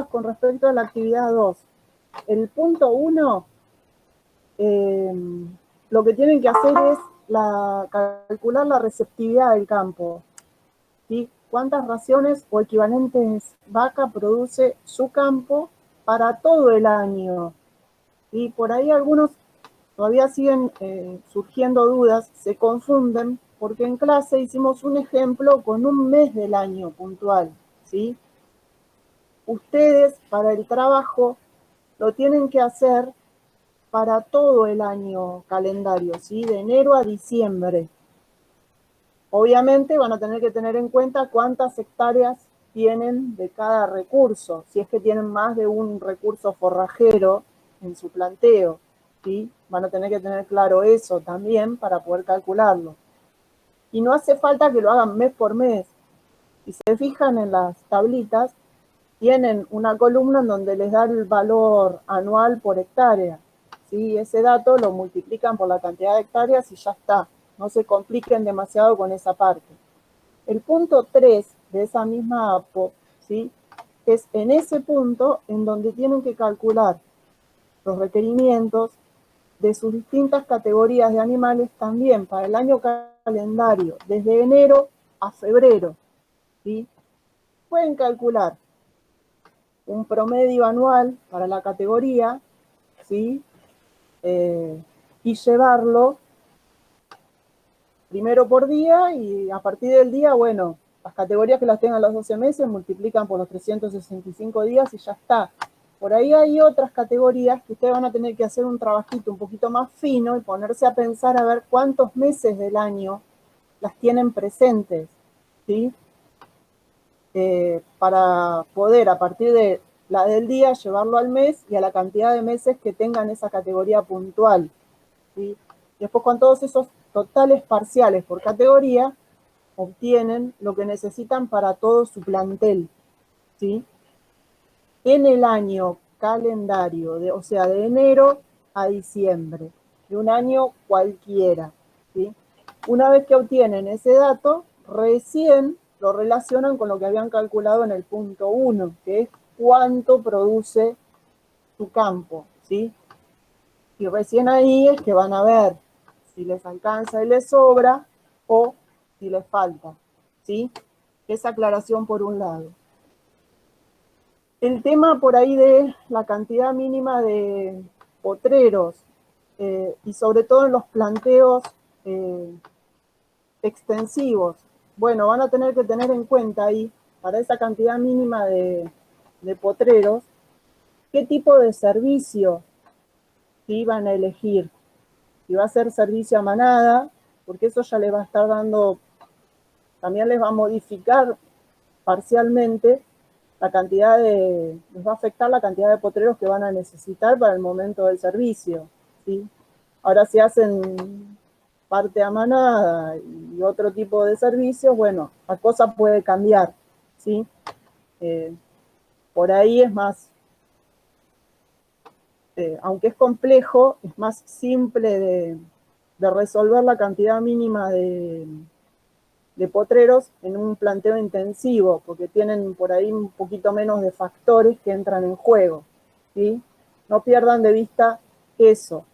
dudas con respecto a la actividad 2. El punto 1, lo que tienen que hacer es calcular la receptividad del campo. ¿Sí? ¿Cuántas raciones o equivalentes vaca produce su campo para todo el año? Y por ahí algunos todavía siguen surgiendo dudas, se confunden, porque en clase hicimos un ejemplo con un mes del año puntual, ¿sí? Ustedes para el trabajo lo tienen que hacer para todo el año calendario, ¿sí? De enero a diciembre. Obviamente van a tener que tener en cuenta cuántas hectáreas tienen de cada recurso, si es que tienen más de un recurso forrajero en su planteo, ¿sí? Van a tener que tener claro eso también para poder calcularlo. Y no hace falta que lo hagan mes por mes. Si se fijan en las tablitas, tienen una columna en donde les da el valor anual por hectárea, ¿sí? Ese dato lo multiplican por la cantidad de hectáreas y ya está. No se compliquen demasiado con esa parte. El punto 3 de esa misma APO, ¿sí? Es en ese punto en donde tienen que calcular los requerimientos de sus distintas categorías de animales también para el año calendario, desde enero a febrero, ¿sí? Pueden calcular un promedio anual para la categoría, ¿sí? Y llevarlo primero por día y a partir del día, bueno, las categorías que las tengan los 12 meses multiplican por los 365 días y ya está. Por ahí hay otras categorías que ustedes van a tener que hacer un trabajito un poquito más fino y ponerse a pensar a ver cuántos meses del año las tienen presentes, ¿sí? Para poder a partir de la del día llevarlo al mes y a la cantidad de meses que tengan esa categoría puntual, ¿sí? Después con todos esos totales parciales por categoría, obtienen lo que necesitan para todo su plantel, ¿sí? En el año calendario, o sea, de enero a diciembre, de un año cualquiera, ¿sí? Una vez que obtienen ese dato, recién lo relacionan con lo que habían calculado en el punto 1, que es cuánto produce su campo, ¿sí? Y recién ahí es que van a ver si les alcanza y les sobra o si les falta, ¿sí? Esa aclaración por un lado. El tema por ahí de la cantidad mínima de potreros y sobre todo en los planteos extensivos. Bueno, van a tener que tener en cuenta ahí, para esa cantidad mínima de potreros, qué tipo de servicio ¿sí? Van a elegir. Si va a ser servicio a manada, porque eso ya les va a estar dando, también les va a modificar parcialmente la cantidad les va a afectar la cantidad de potreros que van a necesitar para el momento del servicio, ¿sí? Ahora si hacen parte a manada y otro tipo de servicios, bueno, la cosa puede cambiar, ¿sí? Por ahí es más, aunque es complejo, es más simple de resolver la cantidad mínima de potreros en un planteo intensivo, porque tienen por ahí un poquito menos de factores que entran en juego, ¿sí? No pierdan de vista eso.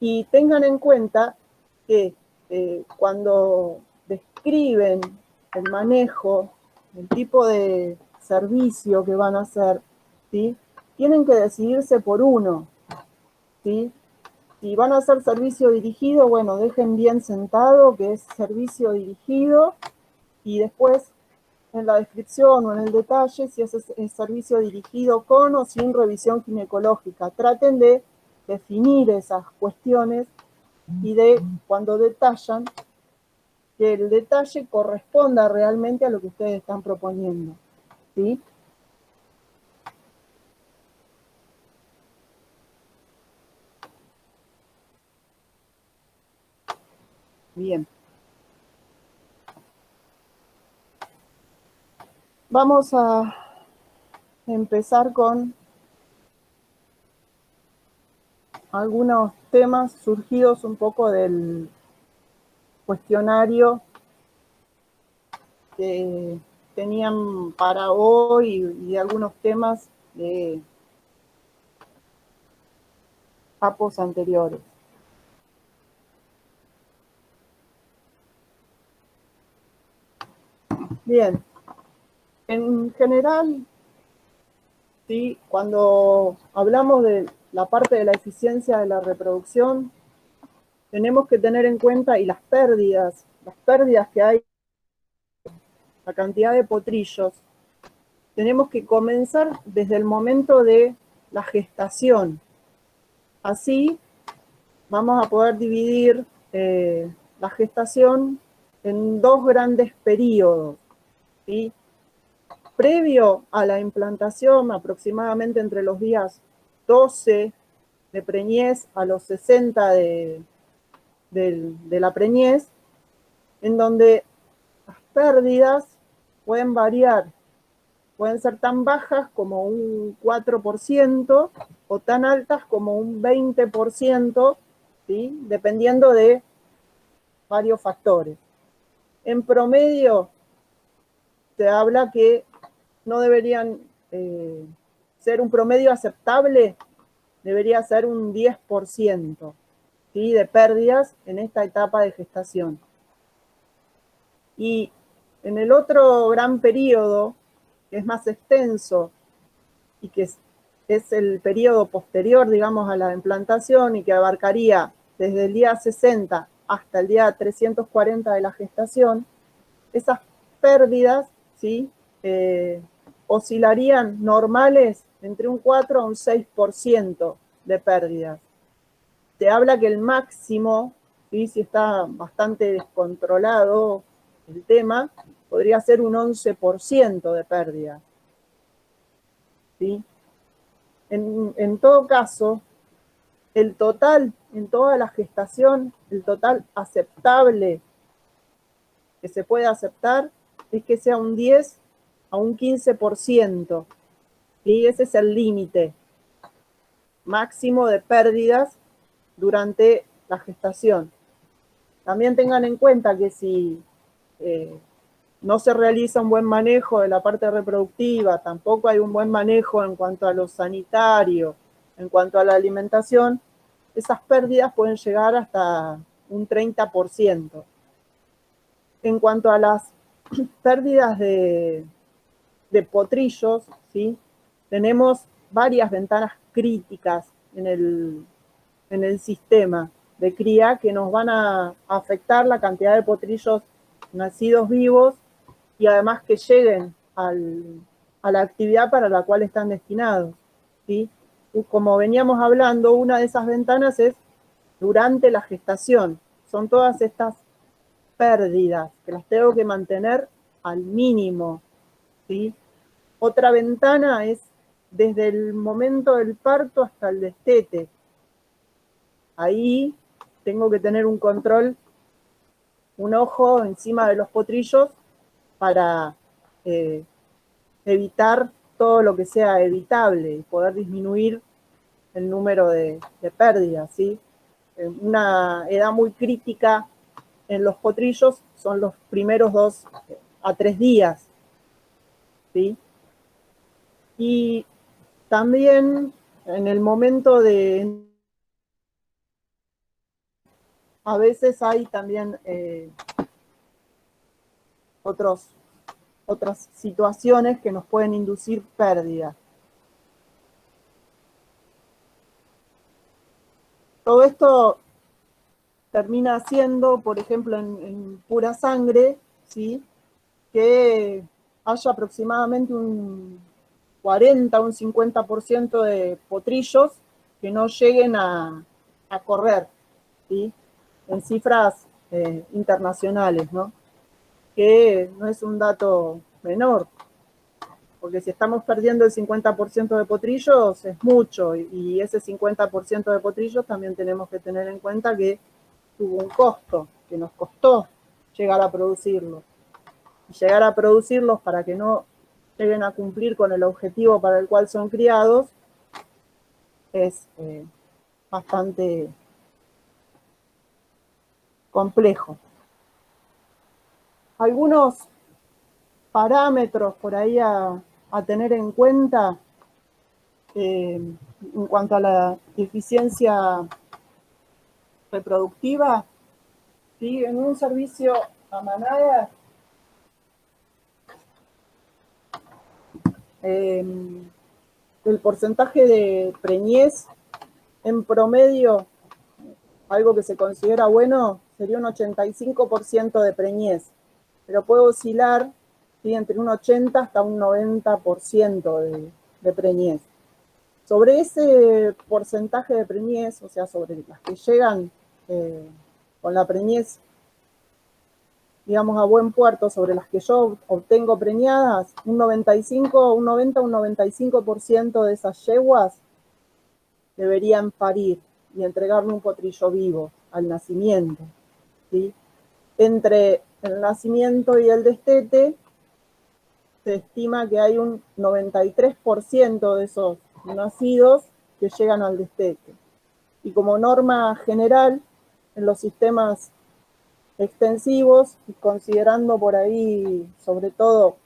Y tengan en cuenta que cuando describen el manejo, el tipo de servicio que van a hacer, ¿sí? Tienen que decidirse por uno, ¿sí? Si van a hacer servicio dirigido, bueno, dejen bien sentado que es servicio dirigido y después en la descripción o en el detalle si es servicio dirigido con o sin revisión ginecológica. Traten de definir esas cuestiones y de, cuando detallan, que el detalle corresponda realmente a lo que ustedes están proponiendo, ¿sí? Bien. Vamos a empezar con algunos temas surgidos un poco del cuestionario que tenían para hoy y de algunos temas de capos anteriores. Bien, en general, ¿sí? Cuando hablamos de la parte de la eficiencia de la reproducción, tenemos que tener en cuenta y las pérdidas que hay, la cantidad de potrillos, tenemos que comenzar desde el momento de la gestación. Así vamos a poder dividir la gestación en dos grandes periodos, ¿sí? Previo a la implantación, aproximadamente entre los días 12 de preñez a los 60 de la preñez, en donde las pérdidas pueden variar, pueden ser tan bajas como un 4% o tan altas como un 20%, ¿sí? Dependiendo de varios factores. En promedio, se habla que no deberían ser un promedio aceptable, debería ser un 10%, ¿sí? De pérdidas en esta etapa de gestación. Y en el otro gran periodo, que es más extenso y que es el periodo posterior, digamos, a la implantación y que abarcaría desde el día 60 hasta el día 340 de la gestación, esas pérdidas, ¿sí? Oscilarían normales entre un 4 a un 6% de pérdidas. Se habla que el máximo, ¿sí? Si está bastante descontrolado el tema, podría ser un 11% de pérdida, ¿sí? En todo caso, el total, en toda la gestación, el total aceptable que se puede aceptar es que sea un 10 a un 15%, y ese es el límite máximo de pérdidas durante la gestación. También tengan en cuenta que si no se realiza un buen manejo de la parte reproductiva, tampoco hay un buen manejo en cuanto a lo sanitario, en cuanto a la alimentación, esas pérdidas pueden llegar hasta un 30%. En cuanto a las pérdidas de potrillos, ¿sí? Tenemos varias ventanas críticas en el sistema de cría que nos van a afectar la cantidad de potrillos nacidos vivos y además que lleguen a la actividad para la cual están destinados, ¿sí? Como veníamos hablando, una de esas ventanas es durante la gestación. Son todas estas pérdidas que las tengo que mantener al mínimo, ¿sí? Otra ventana es desde el momento del parto hasta el destete. Ahí tengo que tener un control, un ojo encima de los potrillos para evitar todo lo que sea evitable y poder disminuir el número de pérdidas, ¿sí? Una edad muy crítica en los potrillos son los primeros 2 a 3 días, ¿sí? Y también en el momento de... A veces hay también otras situaciones que nos pueden inducir pérdida. Todo esto termina siendo, por ejemplo, en pura sangre, ¿sí? Que haya aproximadamente un 40, un 50% de potrillos que no lleguen a correr, ¿sí? En cifras internacionales, ¿no? Que no es un dato menor, porque si estamos perdiendo el 50% de potrillos es mucho, y ese 50% de potrillos también tenemos que tener en cuenta que tuvo un costo, que nos costó llegar a producirlos. Y llegar a producirlos para que no lleguen a cumplir con el objetivo para el cual son criados es bastante complejo. Algunos parámetros por ahí a tener en cuenta en cuanto a la eficiencia reproductiva, ¿sí? En un servicio a manada, el porcentaje de preñez en promedio, algo que se considera bueno, sería un 85% de preñez, pero puede oscilar, ¿sí?, entre un 80 hasta un 90% de preñez. Sobre ese porcentaje de preñez, o sea, sobre las que llegan con la preñez, digamos, a buen puerto, sobre las que yo obtengo preñadas, un 95% de esas yeguas deberían parir y entregarme un potrillo vivo al nacimiento, ¿sí? Entre el nacimiento y el destete, se estima que hay un 93% de esos nacidos que llegan al destete. Y como norma general, en los sistemas extensivos, considerando por ahí sobre todo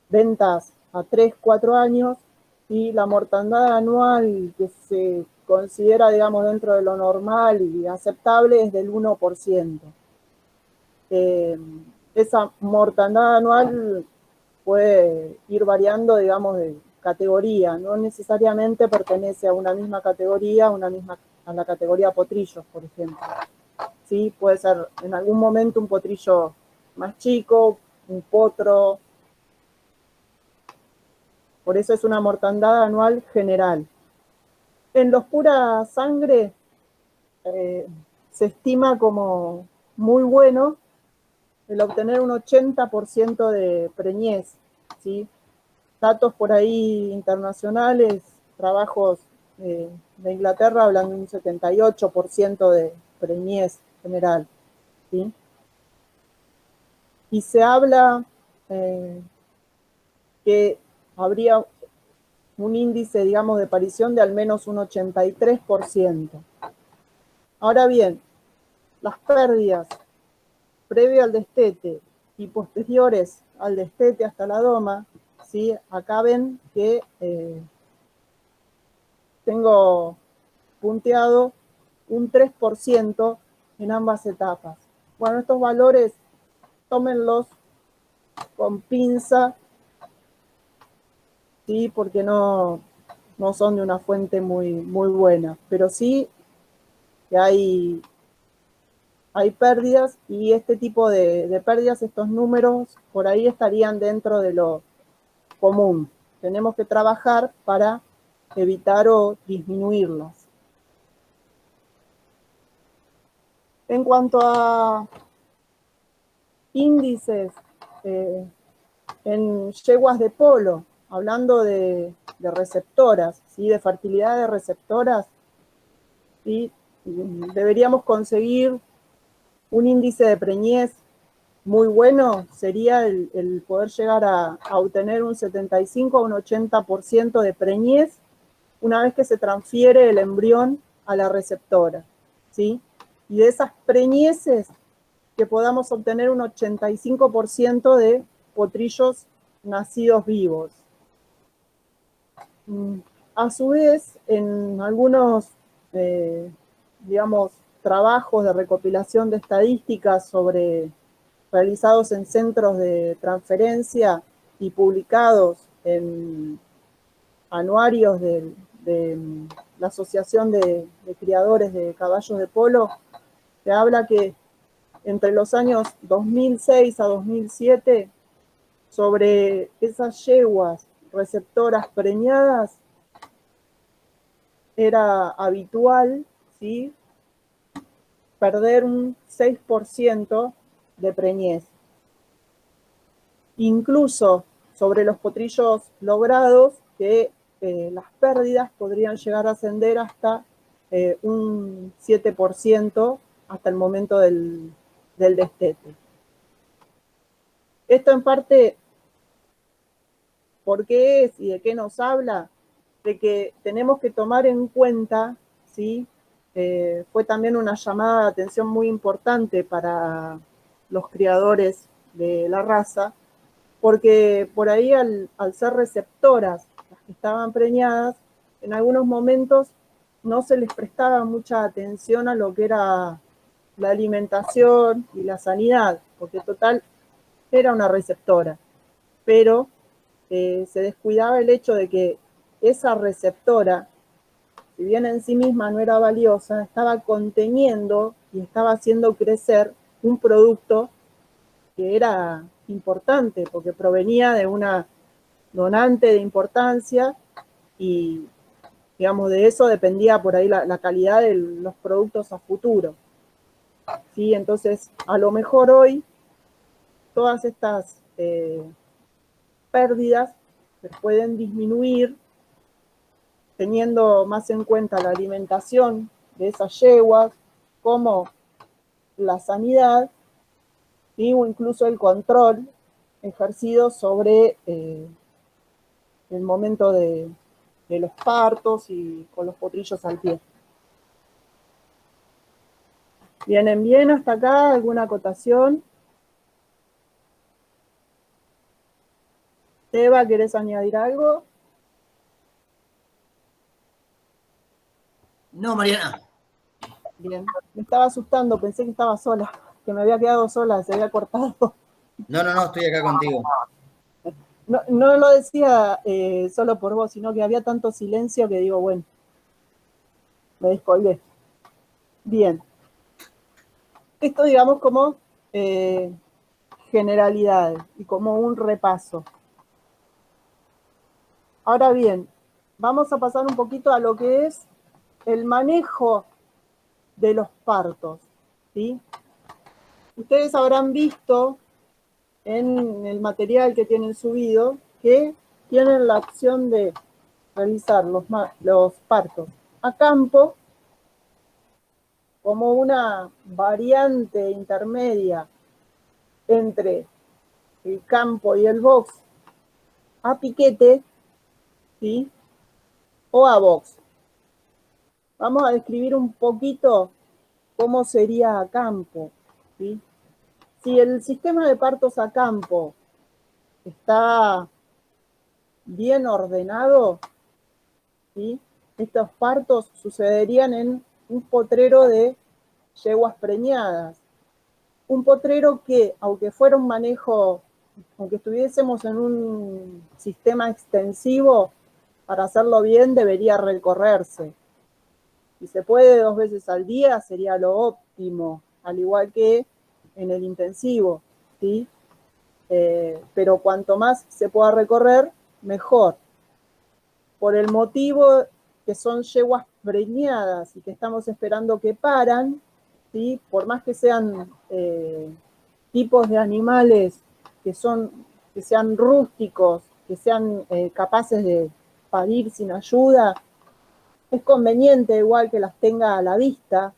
ventas a 3, 4 años, y la mortandad anual que se considera, digamos, dentro de lo normal y aceptable es del 1%. Esa mortandad anual puede ir variando, digamos, de categoría, no necesariamente pertenece a una misma categoría, a la categoría potrillos, por ejemplo. ¿Sí? Puede ser en algún momento un potrillo más chico, un potro. Por eso es una mortandad anual general. En los pura sangre se estima como muy bueno el obtener un 80% de preñez, ¿sí? Datos por ahí internacionales, trabajos de Inglaterra hablan de un 78% de preñez general, ¿sí? Y se habla que habría un índice, digamos, de aparición de al menos un 83%. Ahora bien, las pérdidas previo al destete y posteriores al destete hasta la doma, ¿sí? Acá ven que tengo punteado un 3% en ambas etapas. Bueno, estos valores tómenlos con pinza, ¿sí? Porque no son de una fuente muy buena, pero sí que hay pérdidas, y este tipo de pérdidas, estos números, por ahí estarían dentro de lo común. Tenemos que trabajar para evitar o disminuirlas. En cuanto a índices en yeguas de polo, hablando de receptoras, ¿sí?, de fertilidad de receptoras, ¿sí?, deberíamos conseguir un índice de preñez muy bueno, sería el poder llegar a obtener un 75 a un 80% de preñez una vez que se transfiere el embrión a la receptora, ¿sí? Y de esas preñeces que podamos obtener un 85% de potrillos nacidos vivos. A su vez, en algunos, digamos, trabajos de recopilación de estadísticas realizados en centros de transferencia y publicados en anuarios de la Asociación de Criadores de Caballos de Polo, se habla que entre los años 2006 a 2007, sobre esas yeguas receptoras preñadas, era habitual, ¿sí?, perder un 6% de preñez. Incluso sobre los potrillos logrados, que las pérdidas podrían llegar a ascender hasta un 7% hasta el momento del destete. Esto en parte, ¿por qué es y de qué nos habla? De que tenemos que tomar en cuenta, ¿sí? Fue también una llamada de atención muy importante para los criadores de la raza, porque por ahí al ser receptoras las que estaban preñadas, en algunos momentos no se les prestaba mucha atención a lo que era la alimentación y la sanidad, porque total era una receptora, pero se descuidaba el hecho de que esa receptora, si bien en sí misma no era valiosa, estaba conteniendo y estaba haciendo crecer un producto que era importante, porque provenía de una donante de importancia y, digamos, de eso dependía por ahí la calidad de los productos a futuro. ¿Sí? Entonces, a lo mejor hoy todas estas pérdidas se pueden disminuir teniendo más en cuenta la alimentación de esas yeguas, como la sanidad, ¿sí? O incluso el control ejercido sobre el momento de los partos y con los potrillos al pie. ¿Vienen bien hasta acá? ¿Alguna acotación? Eva, ¿querés añadir algo? No, Mariana. Bien. Me estaba asustando, pensé que estaba sola, que me había quedado sola, se había cortado. No, estoy acá contigo. No, no lo decía solo por vos, sino que había tanto silencio que digo, bueno, me descolgué. Bien. Esto, digamos, como generalidades y como un repaso. Ahora bien, vamos a pasar un poquito a lo que es el manejo de los partos, ¿sí? Ustedes habrán visto en el material que tienen subido que tienen la opción de realizar los partos a campo como una variante intermedia entre el campo y el box a piquete, ¿sí? O a box. Vamos a describir un poquito cómo sería a campo, ¿sí? Si el sistema de partos a campo está bien ordenado, ¿sí? Estos partos sucederían en un potrero de yeguas preñadas. Un potrero que, aunque fuera un manejo, aunque estuviésemos en un sistema extensivo, para hacerlo bien debería recorrerse. Si se puede 2 veces al día sería lo óptimo, al igual que en el intensivo, ¿sí? Pero cuanto más se pueda recorrer, mejor. Por el motivo que son yeguas preñadas y que estamos esperando que paran, ¿sí? Por más que sean tipos de animales que sean rústicos, que sean capaces de parir sin ayuda, es conveniente igual que las tenga a la vista,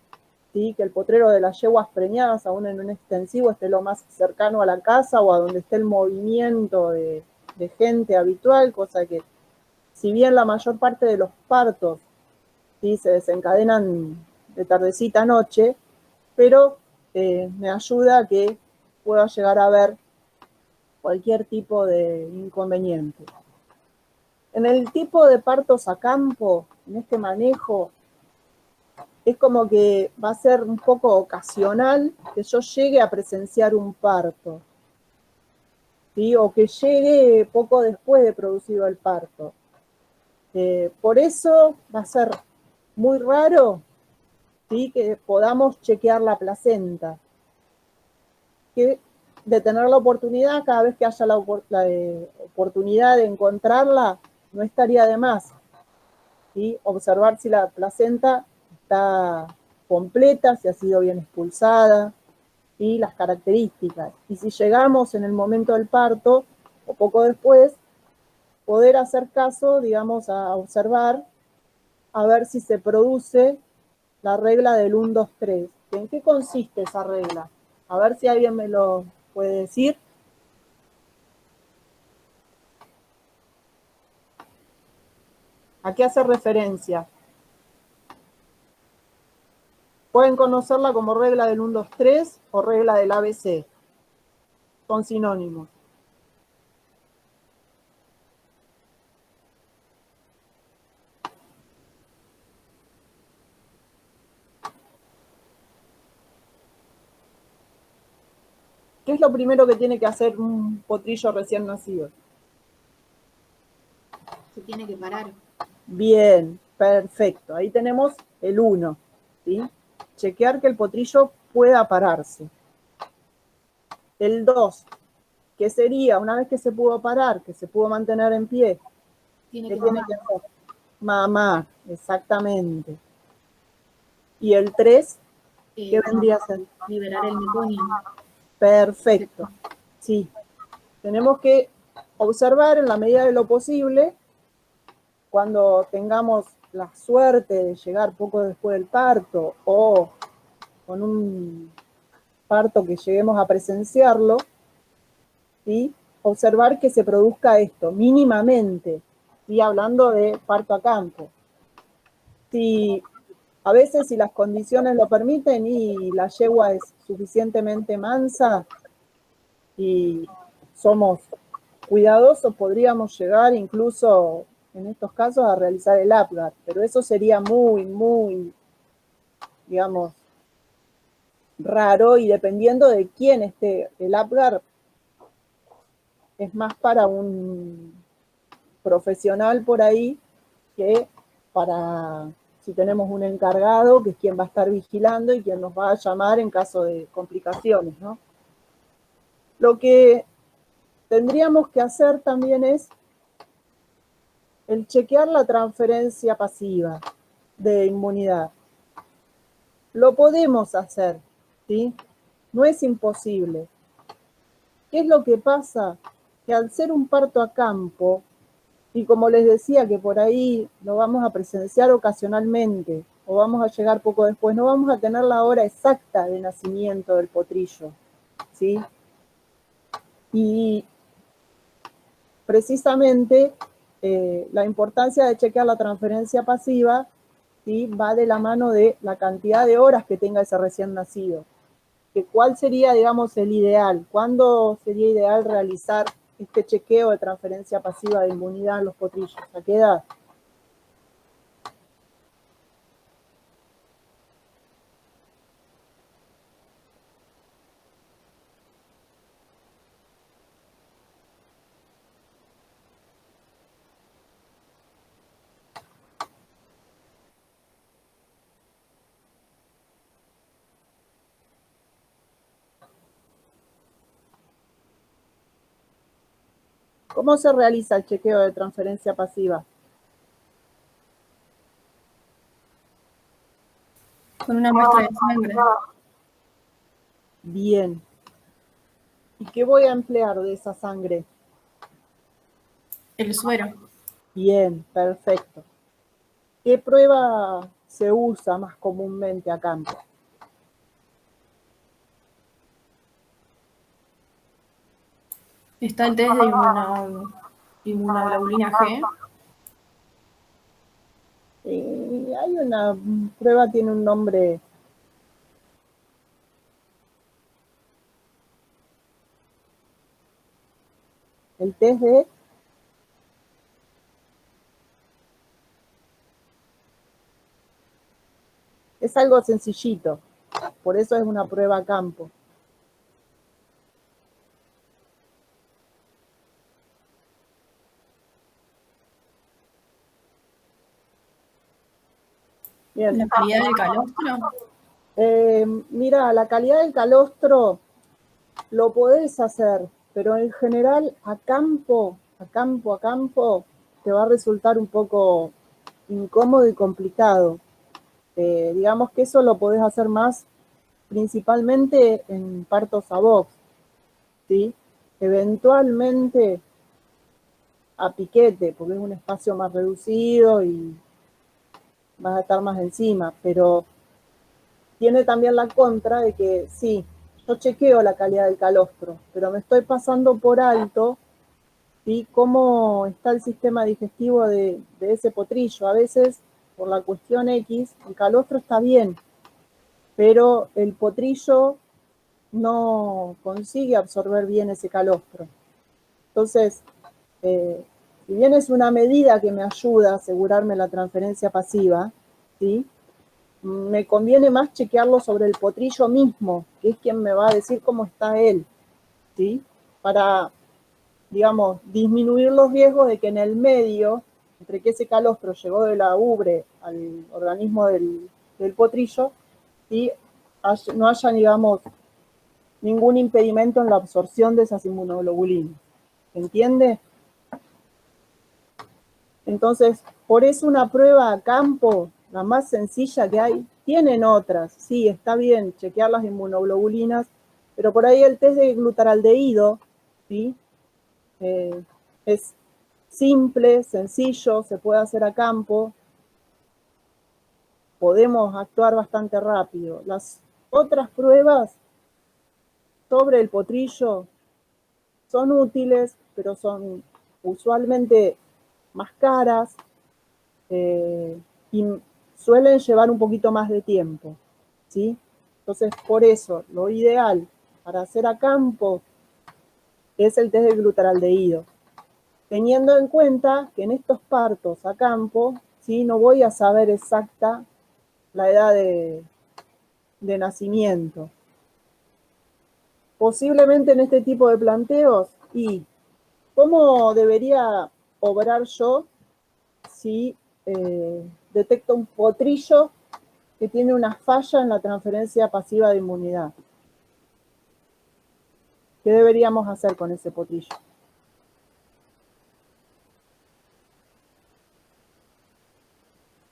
¿sí? Que el potrero de las yeguas preñadas, aún en un extensivo, esté lo más cercano a la casa o a donde esté el movimiento de gente habitual, cosa que si bien la mayor parte de los partos, ¿sí? Se desencadenan de tardecita a noche, pero me ayuda a que pueda llegar a ver cualquier tipo de inconveniente. En el tipo de partos a campo, en este manejo, es como que va a ser un poco ocasional que yo llegue a presenciar un parto, ¿sí? O que llegue poco después de producido el parto. Por eso va a ser muy raro, ¿sí? Que podamos chequear la placenta, que de tener la oportunidad, cada vez que haya la oportunidad de encontrarla, no estaría de más, ¿sí? Observar si la placenta está completa, si ha sido bien expulsada, y las características. Y si llegamos en el momento del parto o poco después, poder hacer caso, digamos, a observar, a ver si se produce la regla del 1, 2, 3. ¿En qué consiste esa regla? A ver si alguien me lo puede decir. ¿A qué hace referencia? Pueden conocerla como regla del 1, 2, 3 o regla del ABC. Son sinónimos. ¿Qué es lo primero que tiene que hacer un potrillo recién nacido? Se tiene que parar. Bien, perfecto. Ahí tenemos el 1, ¿sí? Chequear que el potrillo pueda pararse. El 2, ¿qué sería? Una vez que se pudo parar, que se pudo mantener en pie, ¿qué tiene que hacer? Mamar, exactamente. Y el 3, ¿qué vendría a ser? Liberar el meconio. Perfecto. Sí. Tenemos que observar en la medida de lo posible, cuando tengamos la suerte de llegar poco después del parto o con un parto que lleguemos a presenciarlo, ¿sí? Observar que se produzca esto mínimamente, y hablando de parto a campo. Si a veces, si las condiciones lo permiten y la yegua es suficientemente mansa y somos cuidadosos, podríamos llegar incluso en estos casos a realizar el Apgar, pero eso sería muy, digamos, raro, y dependiendo de quién esté. El Apgar es más para un profesional por ahí que para si tenemos un encargado, que es quien va a estar vigilando y quien nos va a llamar en caso de complicaciones, ¿no? Lo que tendríamos que hacer también es el chequear la transferencia pasiva de inmunidad. Lo podemos hacer, ¿sí? No es imposible. ¿Qué es lo que pasa? Que al ser un parto a campo, y como les decía que por ahí lo vamos a presenciar ocasionalmente, o vamos a llegar poco después, no vamos a tener la hora exacta de nacimiento del potrillo, ¿sí? Y precisamente la importancia de chequear la transferencia pasiva, ¿sí? Va de la mano de la cantidad de horas que tenga ese recién nacido. Que ¿cuál sería, digamos, el ideal? ¿Cuándo sería ideal realizar este chequeo de transferencia pasiva de inmunidad en los potrillos? ¿A qué edad? ¿Cómo se realiza el chequeo de transferencia pasiva? Con una muestra de sangre. Bien. ¿Y qué voy a emplear de esa sangre? El suero. Bien, perfecto. ¿Qué prueba se usa más comúnmente a campo? Está el test de inmunoglobulina G. Hay una prueba, tiene un nombre. El test de... Es algo sencillito, por eso es una prueba a campo. Bien. ¿La calidad del calostro? Mira, la calidad del calostro lo podés hacer, pero en general a campo, te va a resultar un poco incómodo y complicado. Digamos que eso lo podés hacer más principalmente en partos a box, ¿sí? Eventualmente a piquete, porque es un espacio más reducido y vas a estar más encima, pero tiene también la contra de que sí, yo chequeo la calidad del calostro, pero me estoy pasando por alto, ¿sí? Cómo está el sistema digestivo de ese potrillo. A veces, por la cuestión X, el calostro está bien, pero el potrillo no consigue absorber bien ese calostro. Entonces, si bien es una medida que me ayuda a asegurarme la transferencia pasiva, ¿sí? Me conviene más chequearlo sobre el potrillo mismo, que es quien me va a decir cómo está él. ¿sí? Para, digamos, disminuir los riesgos de que en el medio, entre que ese calostro llegó de la ubre al organismo del potrillo, ¿sí? No haya, digamos, ningún impedimento en la absorción de esas inmunoglobulinas. ¿Se entiende? Entonces, por eso una prueba a campo, la más sencilla que hay, tienen otras, sí, está bien chequear las inmunoglobulinas, pero por ahí el test de glutaraldehído, ¿sí? Es simple, sencillo, se puede hacer a campo, podemos actuar bastante rápido. Las otras pruebas sobre el potrillo son útiles, pero son usualmente más caras y suelen llevar un poquito más de tiempo, ¿sí? Entonces, por eso, lo ideal para hacer a campo es el test de glutaraldehído, teniendo en cuenta que en estos partos a campo, ¿sí? No voy a saber exacta la edad de nacimiento. Posiblemente en este tipo de planteos, ¿y cómo debería obrar yo si detecto un potrillo que tiene una falla en la transferencia pasiva de inmunidad? ¿Qué deberíamos hacer con ese potrillo?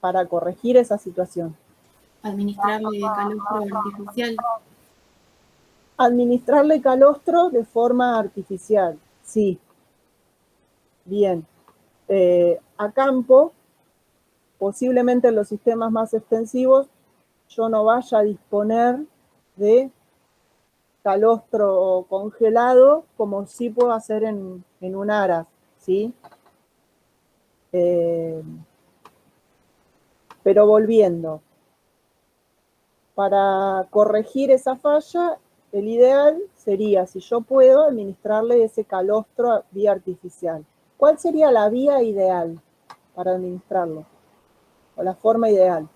Para corregir esa situación. Administrarle calostro artificial. Administrarle calostro de forma artificial, sí. Bien. A campo, posiblemente en los sistemas más extensivos, yo no vaya a disponer de calostro congelado como sí puedo hacer en un ARAS, ¿sí? Pero volviendo, para corregir esa falla, el ideal sería, si yo puedo, administrarle ese calostro vía artificial. ¿Cuál sería la vía ideal para administrarlo? O la forma ideal.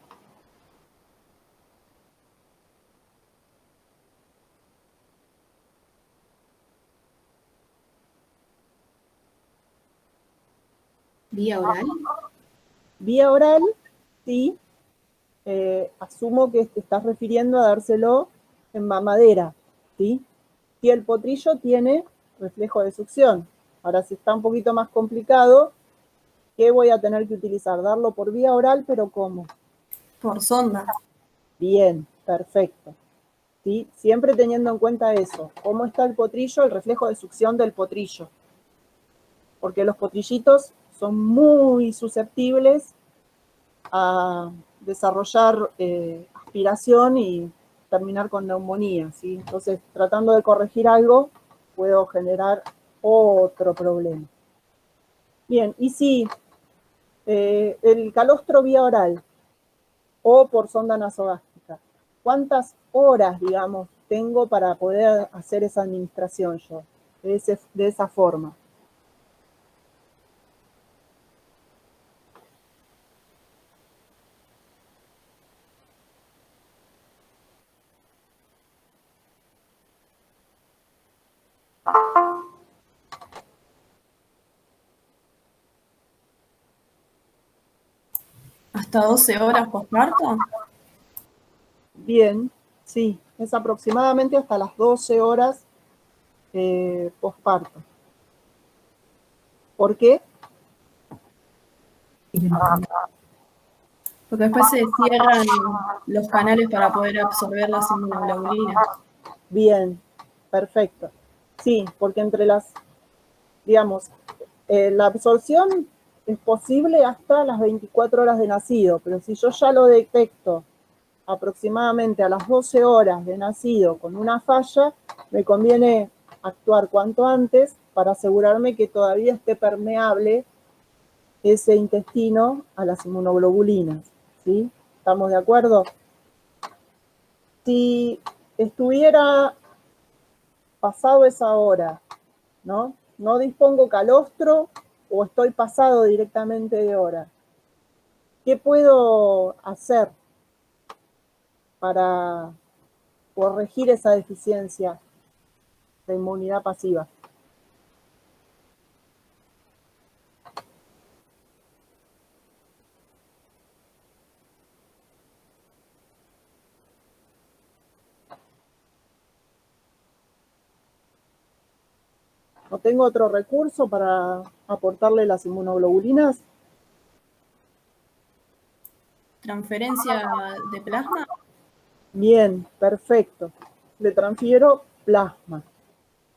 ¿Vía oral? Vía oral, sí. Asumo que te estás refiriendo a dárselo en mamadera, ¿sí? Si el potrillo tiene reflejo de succión. Ahora, si está un poquito más complicado, ¿qué voy a tener que utilizar? Darlo por vía oral, pero ¿cómo? Por sonda. Bien, perfecto. ¿Sí? Siempre teniendo en cuenta eso. ¿Cómo está el potrillo? El reflejo de succión del potrillo. Porque los potrillitos son muy susceptibles a desarrollar aspiración y terminar con neumonía, ¿sí? Entonces, tratando de corregir algo, puedo generar otro problema. Bien, y si el calostro vía oral o por sonda nasogástrica, ¿cuántas horas, digamos, tengo para poder hacer esa administración yo, de esa forma? ¿Hasta 12 horas posparto? Bien, sí, es aproximadamente hasta las 12 horas posparto. ¿Por qué? Porque después se cierran los canales para poder absorber las inmunoglobulinas. Bien, perfecto. Sí, porque entre las, digamos, la absorción es posible hasta las 24 horas de nacido, pero si yo ya lo detecto aproximadamente a las 12 horas de nacido con una falla, me conviene actuar cuanto antes para asegurarme que todavía esté permeable ese intestino a las inmunoglobulinas, ¿sí? ¿Estamos de acuerdo? Si estuviera pasado esa hora, ¿no? No dispongo calostro o estoy pasado directamente de hora. ¿Qué puedo hacer para corregir esa deficiencia? de inmunidad pasiva. ¿No tengo otro recurso para aportarle las inmunoglobulinas? Transferencia de plasma. Bien, perfecto. Le transfiero plasma.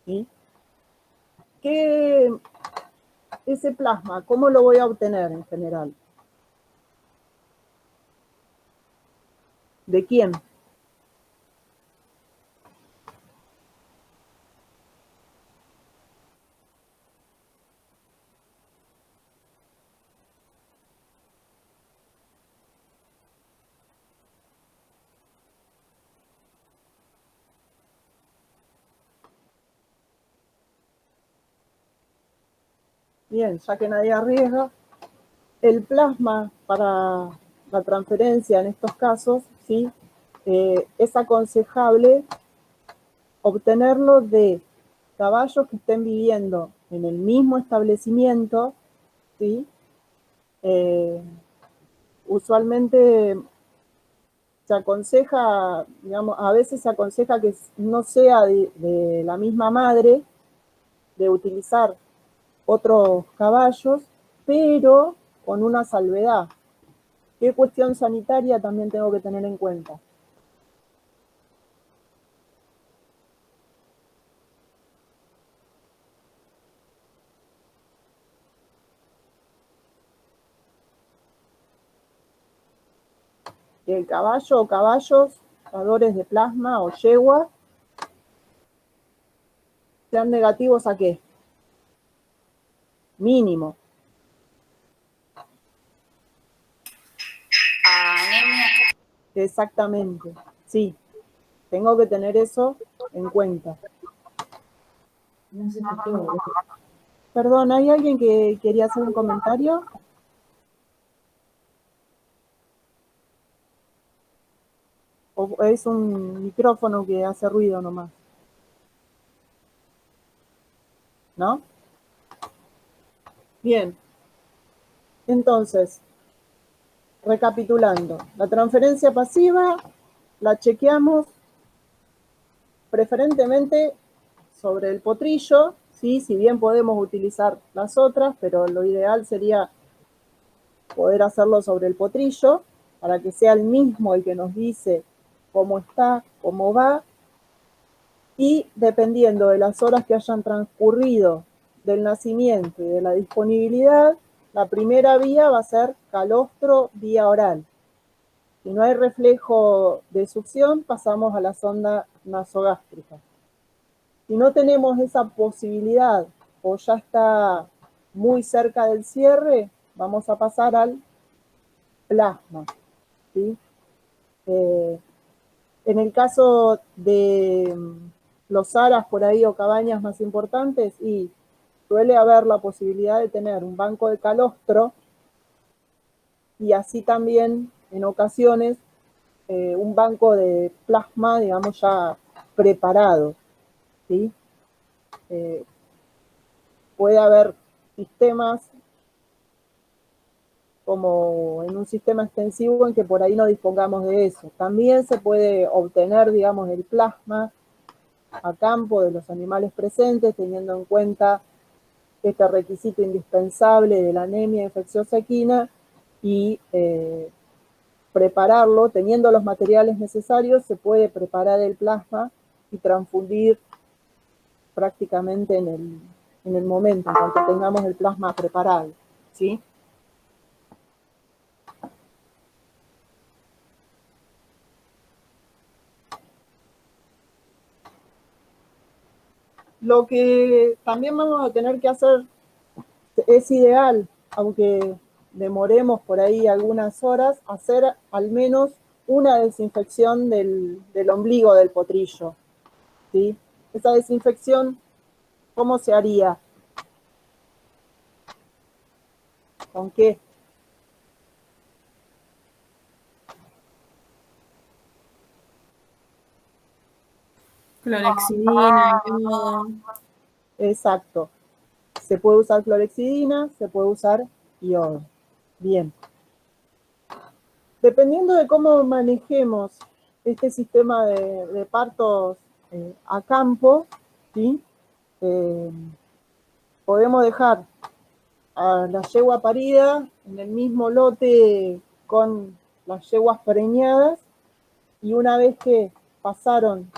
¿Sí? Ese plasma, ¿cómo lo voy a obtener en general? ¿De quién? Bien, ya que nadie arriesga, el plasma para la transferencia en estos casos, ¿sí? Es aconsejable obtenerlo de caballos que estén viviendo en el mismo establecimiento, ¿sí? Usualmente se aconseja, digamos, a veces se aconseja que no sea de la misma madre, de utilizar otros caballos, pero con una salvedad. ¿Qué cuestión sanitaria también tengo que tener en cuenta? Que el caballo o caballos, dadores de plasma o yegua, sean negativos ¿a qué? Mínimo. Anemia. Exactamente, sí. Tengo que tener eso en cuenta. Perdón, ¿hay alguien que quería hacer un comentario? ¿O es un micrófono que hace ruido nomás? ¿No? Bien. Entonces, recapitulando, la transferencia pasiva la chequeamos preferentemente sobre el potrillo, ¿sí? Si bien podemos utilizar las otras, pero lo ideal sería poder hacerlo sobre el potrillo para que sea el mismo el que nos dice cómo está, cómo va, y dependiendo de las horas que hayan transcurrido del nacimiento y de la disponibilidad, la primera vía va a ser calostro vía oral. Si no hay reflejo de succión, pasamos a la sonda nasogástrica. Si no tenemos esa posibilidad o ya está muy cerca del cierre, vamos a pasar al plasma, ¿sí? En el caso de los aras por ahí o cabañas más importantes, y suele haber la posibilidad de tener un banco de calostro y así también en ocasiones un banco de plasma, digamos, ya preparado, ¿sí? Puede haber sistemas como en un sistema extensivo en que por ahí no dispongamos de eso. También se puede obtener, digamos, el plasma a campo de los animales presentes, teniendo en cuenta este requisito indispensable de la anemia infecciosa equina y prepararlo, teniendo los materiales necesarios, se puede preparar el plasma y transfundir prácticamente en el momento, en cuanto tengamos el plasma preparado, ¿sí? Lo que también vamos a tener que hacer, es ideal, aunque demoremos por ahí algunas horas, hacer al menos una desinfección del ombligo del potrillo, ¿sí? Esa desinfección, ¿cómo se haría? ¿Con qué? Clorexidina, yodo. Exacto. Se puede usar clorexidina, se puede usar yodo. Bien. Dependiendo de cómo manejemos este sistema de partos a campo, ¿sí? Podemos dejar a la yegua parida en el mismo lote con las yeguas preñadas, y una vez que pasaron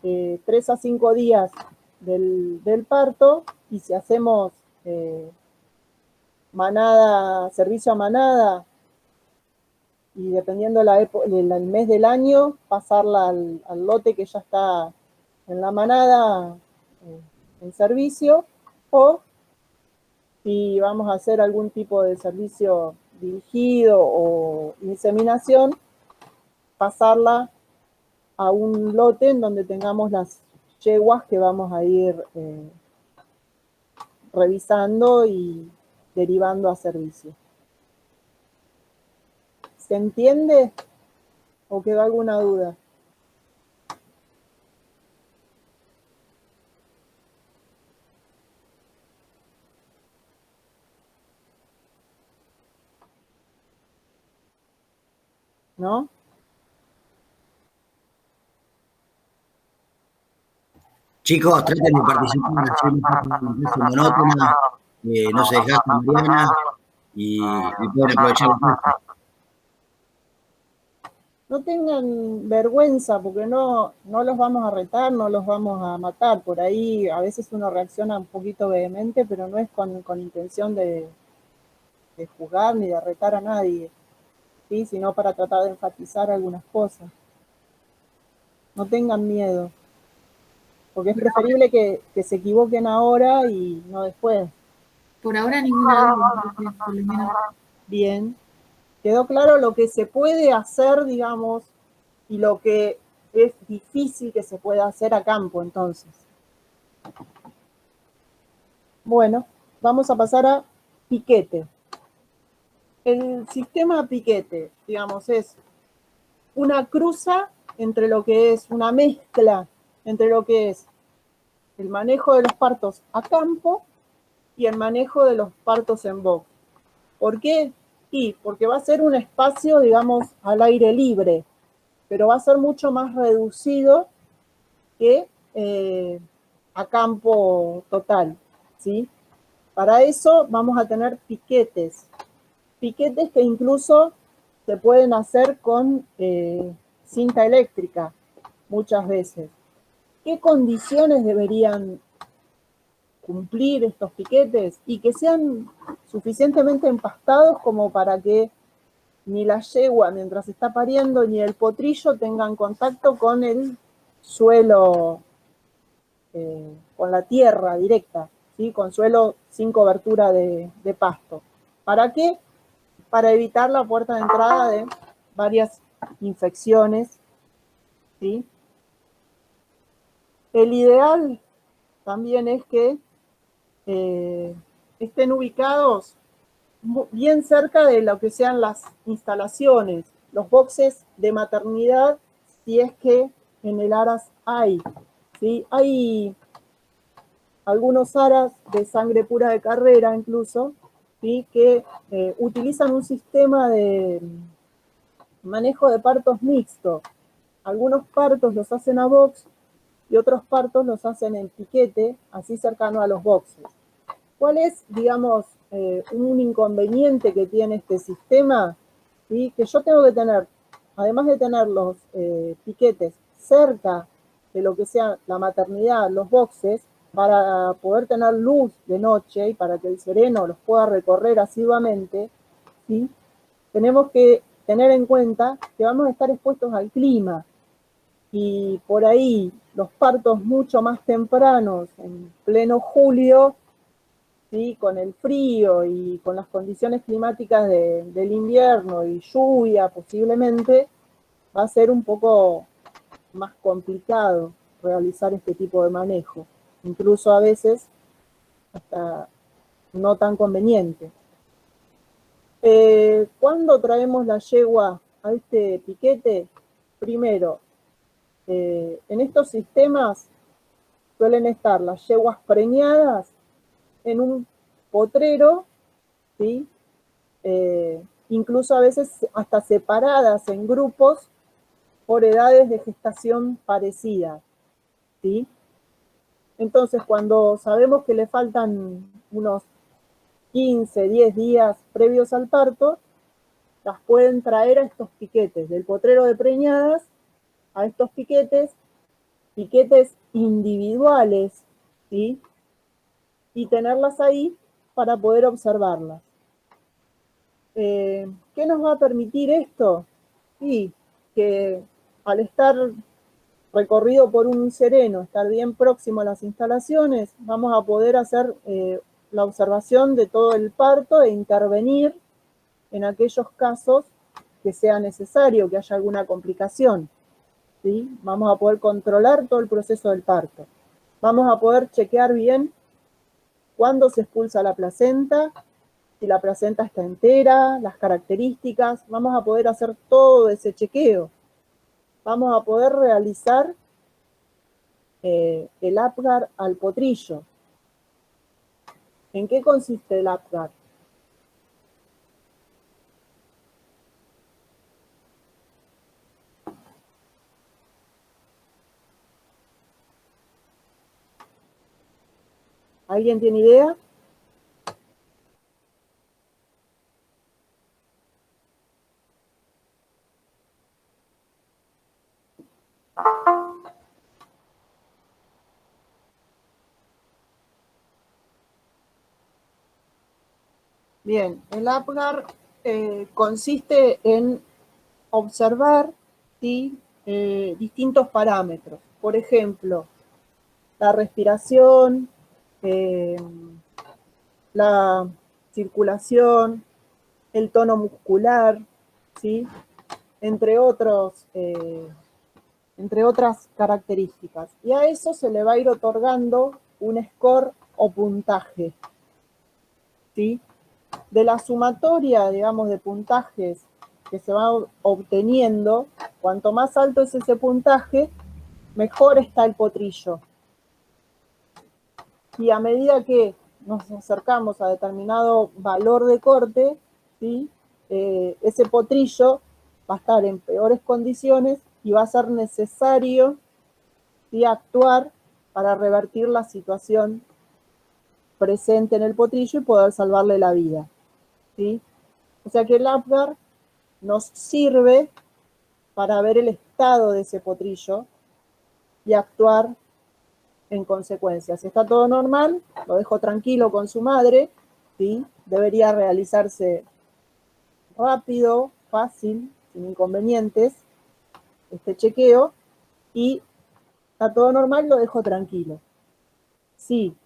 3 a 5 días del parto, y si hacemos manada, servicio a manada, y dependiendo el mes del año, pasarla al lote que ya está en la manada en servicio, o si vamos a hacer algún tipo de servicio dirigido o inseminación, pasarla a un lote en donde tengamos las yeguas que vamos a ir revisando y derivando a servicio. ¿Se entiende o quedó alguna duda? ¿No? Chicos, traten de participar, así no se monótona, no se desgasta Mariana y pueden aprovechar el tiempo. No tengan vergüenza, porque no los vamos a retar, no los vamos a matar. Por ahí a veces uno reacciona un poquito vehemente, pero no es con intención de juzgar ni de retar a nadie, ¿sí? Sino para tratar de enfatizar algunas cosas. No tengan miedo, porque es preferible que se equivoquen ahora y no después. Por ahora ninguna duda, por lo menos. Bien. ¿Quedó claro lo que se puede hacer, digamos, y lo que es difícil que se pueda hacer a campo, entonces? Bueno, vamos a pasar a piquete. El sistema piquete, digamos, es una cruza entre lo que es una mezcla entre lo que es el manejo de los partos a campo y el manejo de los partos en box. ¿Por qué? Y porque va a ser un espacio, digamos, al aire libre, pero va a ser mucho más reducido que a campo total, ¿sí? Para eso vamos a tener piquetes que incluso se pueden hacer con cinta eléctrica muchas veces. ¿Qué condiciones deberían cumplir estos piquetes? Y que sean suficientemente empastados como para que ni la yegua mientras está pariendo ni el potrillo tengan contacto con el suelo, con la tierra directa, ¿sí? Con suelo sin cobertura de pasto. ¿Para qué? Para evitar la puerta de entrada de varias infecciones, ¿sí? El ideal también es que estén ubicados bien cerca de lo que sean las instalaciones, los boxes de maternidad, si es que en el ARAS hay, ¿sí? Hay algunos ARAS de sangre pura de carrera incluso, ¿sí? Que utilizan un sistema de manejo de partos mixto. Algunos partos los hacen a box y otros partos los hacen en piquete, así cercano a los boxes. ¿Cuál es, digamos, un inconveniente que tiene este sistema? ¿Sí? Que yo tengo que tener, además de tener los piquetes cerca de lo que sea la maternidad, los boxes, para poder tener luz de noche y para que el sereno los pueda recorrer asiduamente, ¿sí? Tenemos que tener en cuenta que vamos a estar expuestos al clima, y por ahí los partos mucho más tempranos, en pleno julio, ¿sí? Con el frío y con las condiciones climáticas del invierno y lluvia posiblemente, va a ser un poco más complicado realizar este tipo de manejo, incluso a veces hasta no tan conveniente. ¿Cuándo traemos la yegua a este piquete? Primero, En estos sistemas suelen estar las yeguas preñadas en un potrero, ¿sí? Incluso a veces hasta separadas en grupos por edades de gestación parecidas, ¿sí? Entonces, cuando sabemos que le faltan unos 15, 10 días previos al parto, las pueden traer a estos piquetes, del potrero de preñadas a estos piquetes individuales, ¿sí? Y tenerlas ahí para poder observarlas. ¿Qué nos va a permitir esto? Sí, que al estar recorrido por un sereno, estar bien próximo a las instalaciones, vamos a poder hacer la observación de todo el parto e intervenir en aquellos casos que sea necesario, que haya alguna complicación, ¿sí? Vamos a poder controlar todo el proceso del parto. Vamos a poder chequear bien cuándo se expulsa la placenta, si la placenta está entera, las características. Vamos a poder hacer todo ese chequeo. Vamos a poder realizar el APGAR al potrillo. ¿En qué consiste el APGAR? ¿Alguien tiene idea? Bien, el APGAR consiste en observar, ¿sí? Distintos parámetros. Por ejemplo, la respiración, la circulación, el tono muscular, ¿sí? Entre otras características. Y a eso se le va a ir otorgando un score o puntaje, ¿sí? De la sumatoria, digamos, de puntajes que se va obteniendo, cuanto más alto es ese puntaje, mejor está el potrillo. Y a medida que nos acercamos a determinado valor de corte, ¿sí? Ese potrillo va a estar en peores condiciones y va a ser necesario, ¿sí? Actuar para revertir la situación presente en el potrillo y poder salvarle la vida, ¿sí? O sea que el APGAR nos sirve para ver el estado de ese potrillo y actuar en consecuencia. Si está todo normal, lo dejo tranquilo con su madre, ¿sí? Debería realizarse rápido, fácil, sin inconvenientes, este chequeo, y está todo normal, lo dejo tranquilo. Si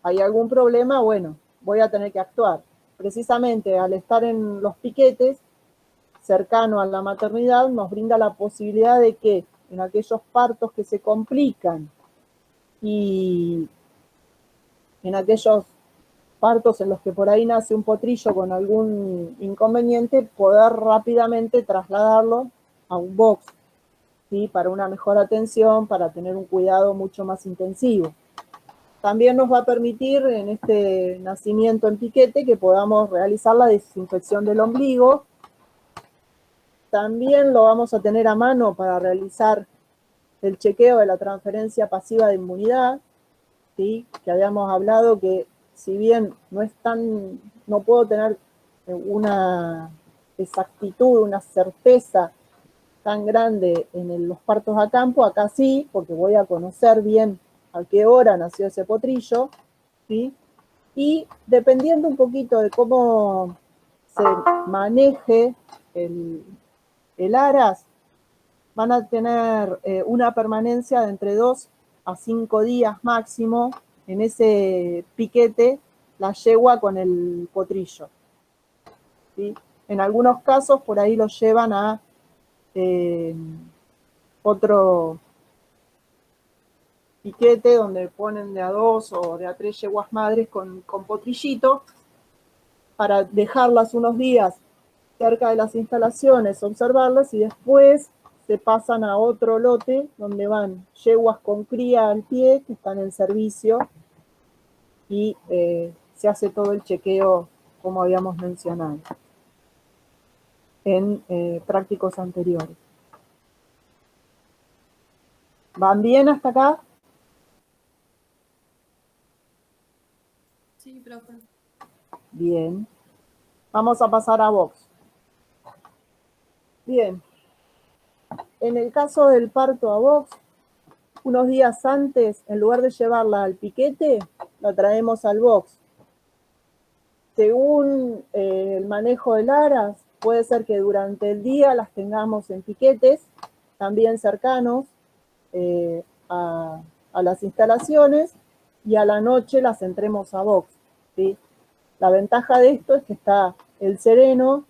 hay algún problema, bueno, voy a tener que actuar. Precisamente al estar en los piquetes, cercano a la maternidad, nos brinda la posibilidad de que en aquellos partos que se complican y en aquellos partos en los que por ahí nace un potrillo con algún inconveniente, poder rápidamente trasladarlo a un box, ¿sí? Para una mejor atención, para tener un cuidado mucho más intensivo. También nos va a permitir en este nacimiento en piquete que podamos realizar la desinfección del ombligo. También lo vamos a tener a mano para realizar el chequeo de la transferencia pasiva de inmunidad, ¿sí? Que habíamos hablado que si bien no puedo tener una exactitud, una certeza tan grande en los partos a campo, acá sí, porque voy a conocer bien a qué hora nació ese potrillo, ¿sí? Y dependiendo un poquito de cómo se maneje el ARAS, van a tener una permanencia de entre 2 a 5 días máximo en ese piquete, la yegua con el potrillo, ¿sí? En algunos casos por ahí lo llevan a otro piquete donde ponen de a 2 o de a 3 yeguas madres con potrillito para dejarlas unos días cerca de las instalaciones, observarlas y después se pasan a otro lote donde van yeguas con cría al pie que están en servicio y se hace todo el chequeo como habíamos mencionado en prácticos anteriores. ¿Van bien hasta acá? Sí, profe. Bien. Vamos a pasar a box. Bien. En el caso del parto a box, unos días antes, en lugar de llevarla al piquete, la traemos al box. Según el manejo de aras, puede ser que durante el día las tengamos en piquetes, también cercanos a las instalaciones, y a la noche las entremos a box, ¿sí? La ventaja de esto es que está el sereno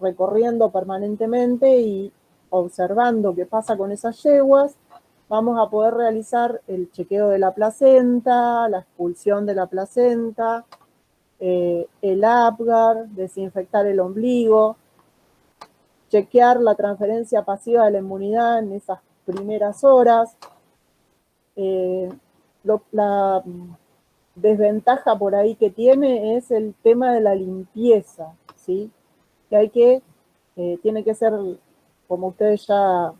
recorriendo permanentemente y observando qué pasa con esas yeguas. Vamos a poder realizar el chequeo de la placenta, la expulsión de la placenta, el Apgar, desinfectar el ombligo, chequear la transferencia pasiva de la inmunidad en esas primeras horas. La desventaja por ahí que tiene es el tema de la limpieza, ¿sí? Que tiene que ser, como ustedes ya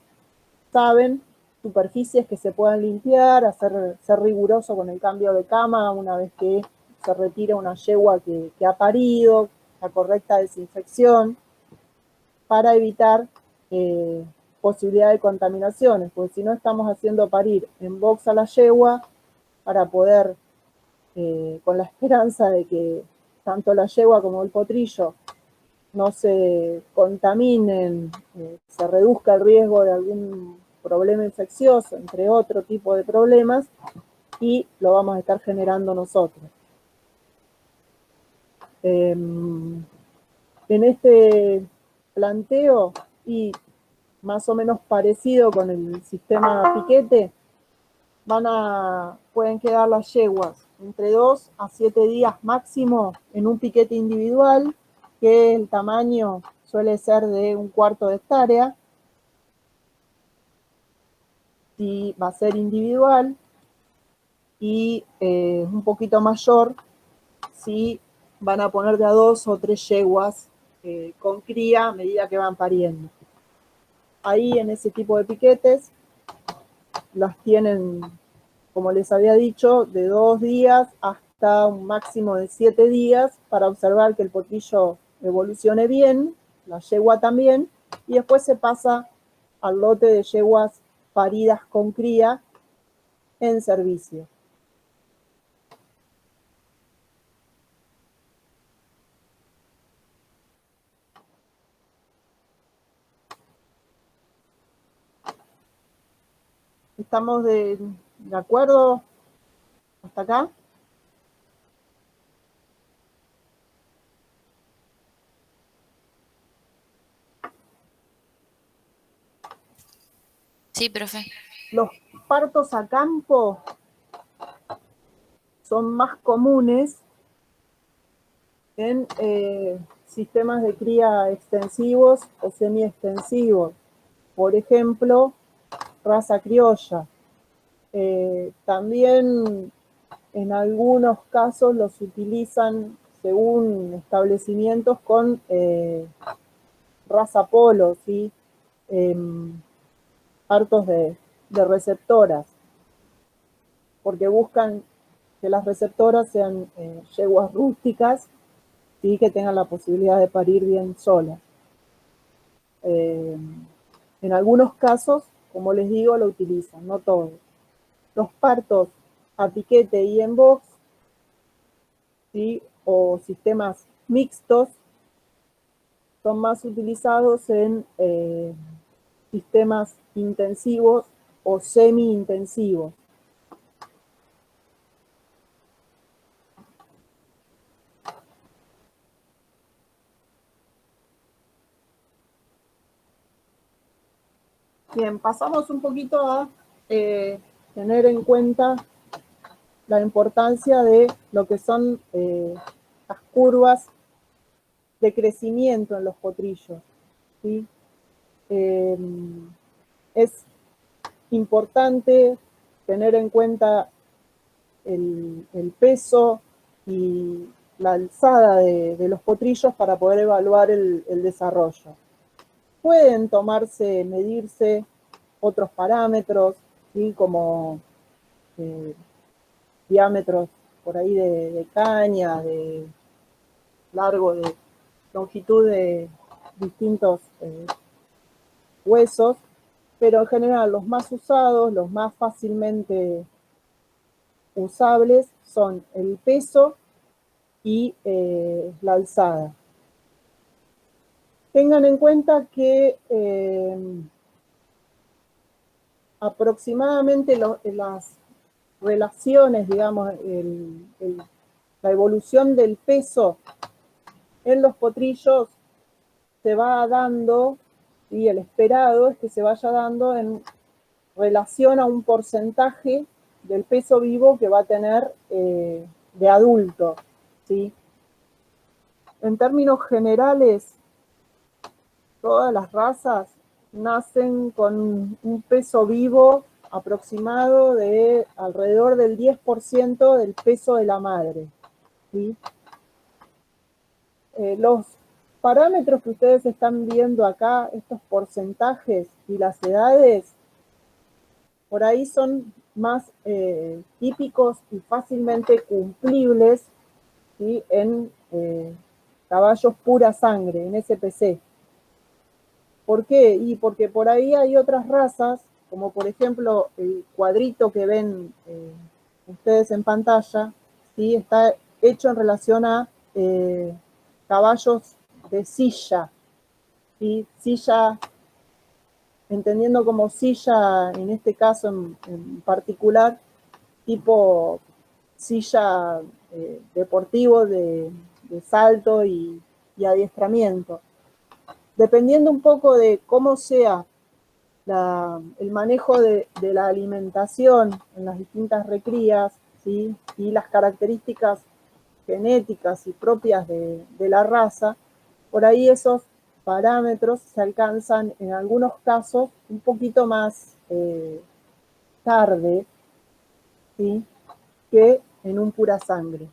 saben, superficies que se puedan limpiar, ser riguroso con el cambio de cama una vez que se retira una yegua que ha parido, la correcta desinfección, para evitar posibilidad de contaminaciones, porque si no estamos haciendo parir en box a la yegua para poder, con la esperanza de que tanto la yegua como el potrillo no se contaminen, se reduzca el riesgo de algún problema infeccioso, entre otro tipo de problemas, y lo vamos a estar generando nosotros. En este planteo, y más o menos parecido con el sistema piquete, pueden quedar las yeguas entre 2 a 7 días máximo en un piquete individual, que el tamaño suele ser de 1/4 hectárea, si va a ser individual, y un poquito mayor si van a poner de a 2 o 3 yeguas con cría a medida que van pariendo. Ahí en ese tipo de piquetes las tienen, como les había dicho, de 2 días hasta un máximo de 7 días para observar que el potrillo evolucione bien, la yegua también, y después se pasa al lote de yeguas paridas con cría en servicio. ¿Estamos de acuerdo hasta acá? Sí, profe. Los partos a campo son más comunes en sistemas de cría extensivos o semi-extensivos. Por ejemplo, raza criolla. También en algunos casos los utilizan según establecimientos con raza polo, ¿sí? Partos de receptoras, porque buscan que las receptoras sean yeguas rústicas y que tengan la posibilidad de parir bien solas. En algunos casos, como les digo, lo utilizan, no todos. Los partos a piquete y en box, ¿sí? O sistemas mixtos, son más utilizados en sistemas intensivos o semi-intensivos. Bien, pasamos un poquito a tener en cuenta la importancia de lo que son las curvas de crecimiento en los potrillos, ¿sí? es importante tener en cuenta el peso y la alzada de los potrillos para poder evaluar el desarrollo. Pueden medirse otros parámetros, ¿sí? Como diámetros por ahí de caña, de largo, de longitud de distintos huesos, pero en general los más usados, los más fácilmente usables son el peso y la alzada. Tengan en cuenta que aproximadamente las relaciones, digamos, la evolución del peso en los potrillos se va dando, y el esperado es que se vaya dando en relación a un porcentaje del peso vivo que va a tener de adulto, ¿sí? En términos generales, todas las razas nacen con un peso vivo aproximado de alrededor del 10% del peso de la madre, ¿sí? Los parámetros que ustedes están viendo acá, estos porcentajes y las edades, por ahí son más típicos y fácilmente cumplibles, ¿sí? En caballos pura sangre, en SPC. ¿Por qué? Y porque por ahí hay otras razas, como por ejemplo el cuadrito que ven ustedes en pantalla, ¿sí? Está hecho en relación a caballos de silla, ¿sí? Silla, entendiendo como silla, en este caso en particular, tipo silla deportivo de salto y adiestramiento. Dependiendo un poco de cómo sea el manejo de la alimentación en las distintas recrías, ¿sí? Y las características genéticas y propias de la raza, por ahí esos parámetros se alcanzan en algunos casos un poquito más tarde, ¿sí? Que en un pura sangre.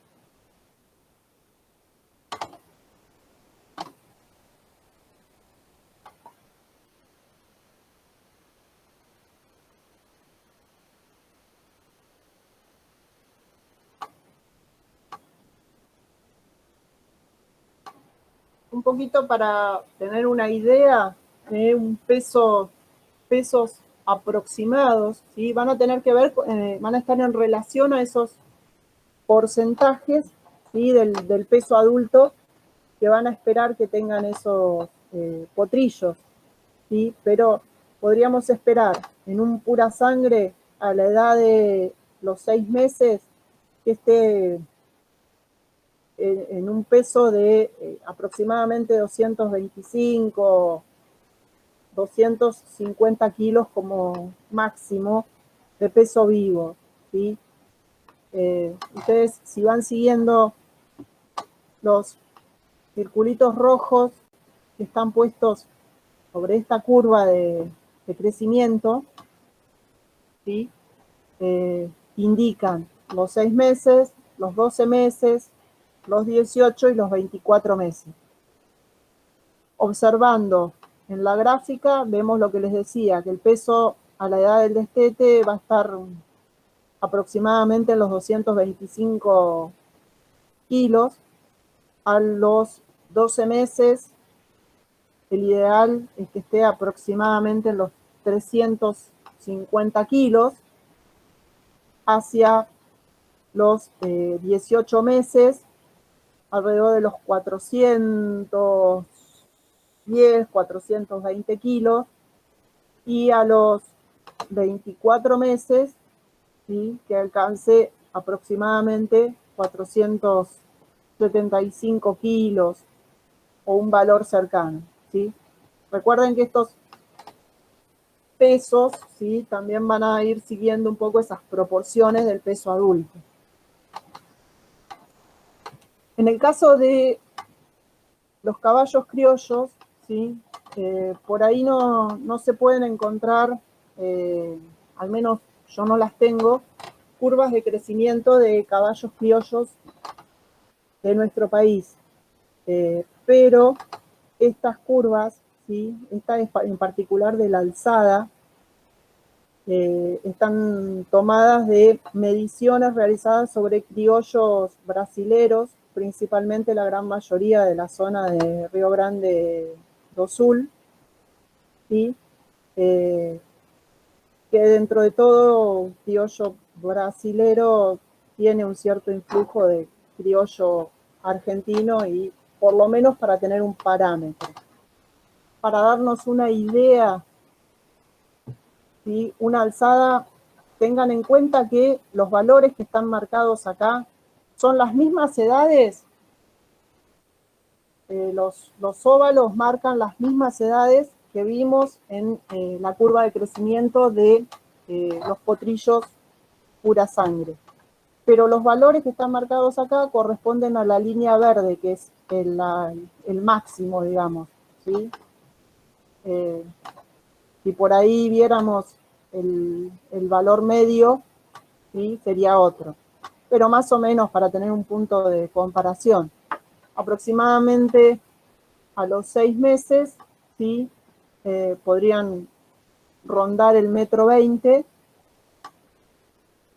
Un poquito para tener una idea de pesos aproximados, ¿sí? Van a tener que ver, van a estar en relación a esos porcentajes, ¿sí? del peso adulto que van a esperar que tengan esos potrillos, ¿sí? Pero podríamos esperar en un pura sangre a la edad de los 6 meses que esté en un peso de aproximadamente 225, 250 kilos como máximo de peso vivo, ¿sí? Ustedes, si van siguiendo los circulitos rojos que están puestos sobre esta curva de crecimiento, ¿sí? Indican los 6 meses, los 12 meses, los 18 y los 24 meses. Observando en la gráfica, vemos lo que les decía, que el peso a la edad del destete va a estar aproximadamente en los 225 kilos. A los 12 meses, el ideal es que esté aproximadamente en los 350 kilos. Hacia los 18 meses, alrededor de los 410, 420 kilos, y a los 24 meses, ¿sí? Que alcance aproximadamente 475 kilos o un valor cercano, ¿sí? Recuerden que estos pesos, ¿sí? También van a ir siguiendo un poco esas proporciones del peso adulto. En el caso de los caballos criollos, ¿sí? por ahí no se pueden encontrar, al menos yo no las tengo, curvas de crecimiento de caballos criollos de nuestro país. Pero estas curvas, ¿sí? Esta en particular de la alzada, están tomadas de mediciones realizadas sobre criollos brasileros, principalmente la gran mayoría de la zona de Río Grande do Sul, ¿sí? Que dentro de todo criollo brasilero tiene un cierto influjo de criollo argentino, y por lo menos para tener un parámetro. Para darnos una idea, ¿sí? Una alzada, tengan en cuenta que los valores que están marcados acá son las mismas edades, los óvalos marcan las mismas edades que vimos en la curva de crecimiento de los potrillos pura sangre. Pero los valores que están marcados acá corresponden a la línea verde, que es el máximo, digamos, ¿sí? Si por ahí viéramos el valor medio, ¿sí? Sería otro. Pero más o menos para tener un punto de comparación. Aproximadamente a los 6 meses, ¿sí? Podrían rondar el 1,20 m.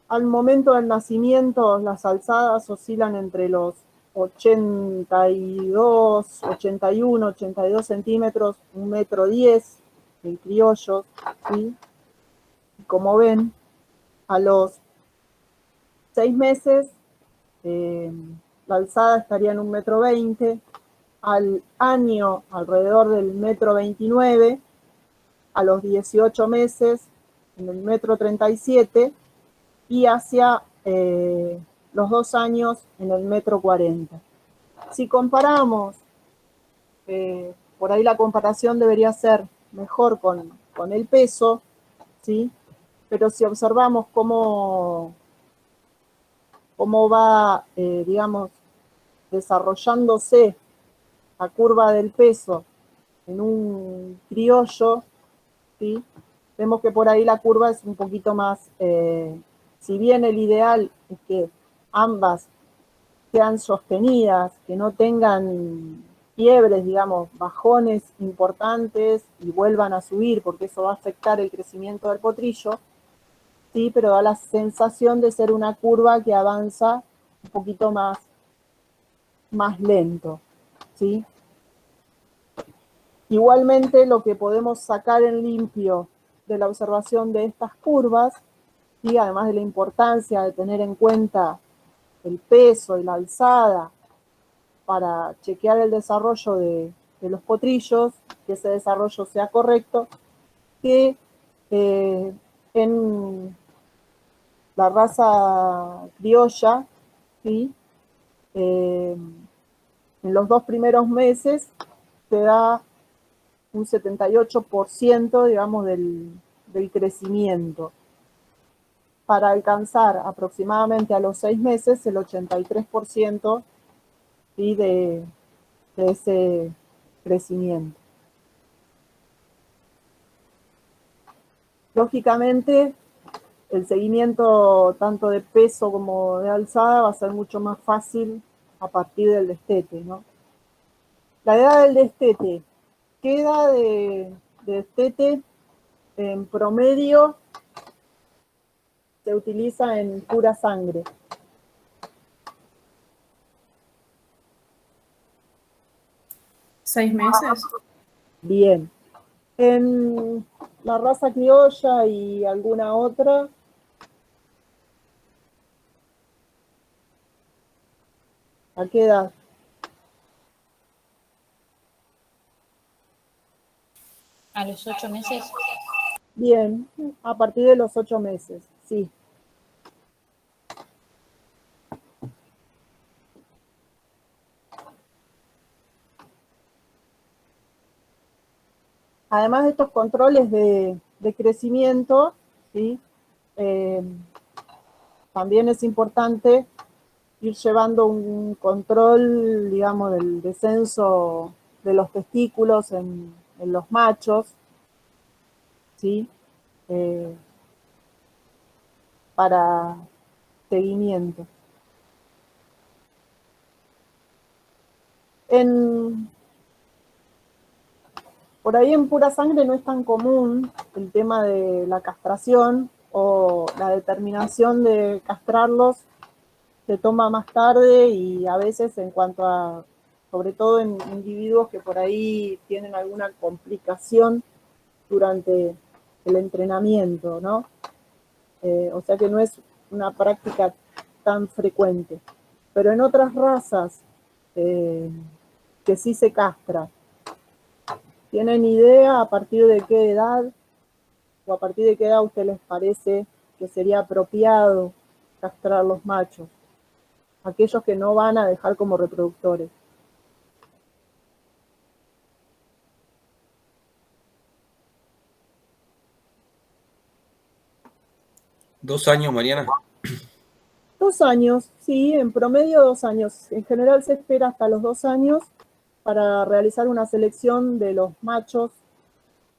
Al momento del nacimiento, las alzadas oscilan entre los 82, 81, 82 centímetros, 1,10 m en criollos, ¿sí? Como ven, a los 6 meses, la alzada estaría en 1,20 m, al año alrededor del 1,29 m, a los 18 meses en el 1,37 m, y hacia los 2 años en el 1,40 m. Si comparamos, por ahí la comparación debería ser mejor con el peso, ¿sí? Pero si observamos cómo va, digamos, desarrollándose la curva del peso en un criollo, ¿sí? Vemos que por ahí la curva es un poquito más, si bien el ideal es que ambas sean sostenidas, que no tengan quiebres, digamos, bajones importantes y vuelvan a subir, porque eso va a afectar el crecimiento del potrillo, sí, pero da la sensación de ser una curva que avanza un poquito más lento, ¿sí? Igualmente, lo que podemos sacar en limpio de la observación de estas curvas, ¿sí? Además de la importancia de tener en cuenta el peso y la alzada para chequear el desarrollo de los potrillos, que ese desarrollo sea correcto, que en la raza criolla, ¿sí? En los 2 primeros meses se da un 78%, digamos, del crecimiento, para alcanzar aproximadamente a los 6 meses el 83%, ¿sí? de ese crecimiento. Lógicamente, el seguimiento tanto de peso como de alzada va a ser mucho más fácil a partir del destete, ¿no? La edad del destete. ¿Qué edad de destete en promedio se utiliza en pura sangre? ¿6 meses? Bien. En la raza criolla y alguna otra, ¿a qué edad? A los 8 meses. Bien, a partir de los 8 meses, sí. Además de estos controles de crecimiento, ¿sí? También es importante ir llevando un control, digamos, del descenso de los testículos en en los machos, ¿sí? Para seguimiento. Por ahí en pura sangre no es tan común el tema de la castración o la determinación de castrarlos se toma más tarde y a veces en cuanto a, sobre todo en individuos que por ahí tienen alguna complicación durante el entrenamiento, ¿no? O sea que no es una práctica tan frecuente. Pero en otras razas que sí se castra, ¿tienen idea a partir de qué edad o a partir de qué edad a usted les parece que sería apropiado castrar los machos? Aquellos que no van a dejar como reproductores. ¿2 años, Mariana? 2 años, sí, en promedio 2 años. En general se espera hasta los 2 años para realizar una selección de los machos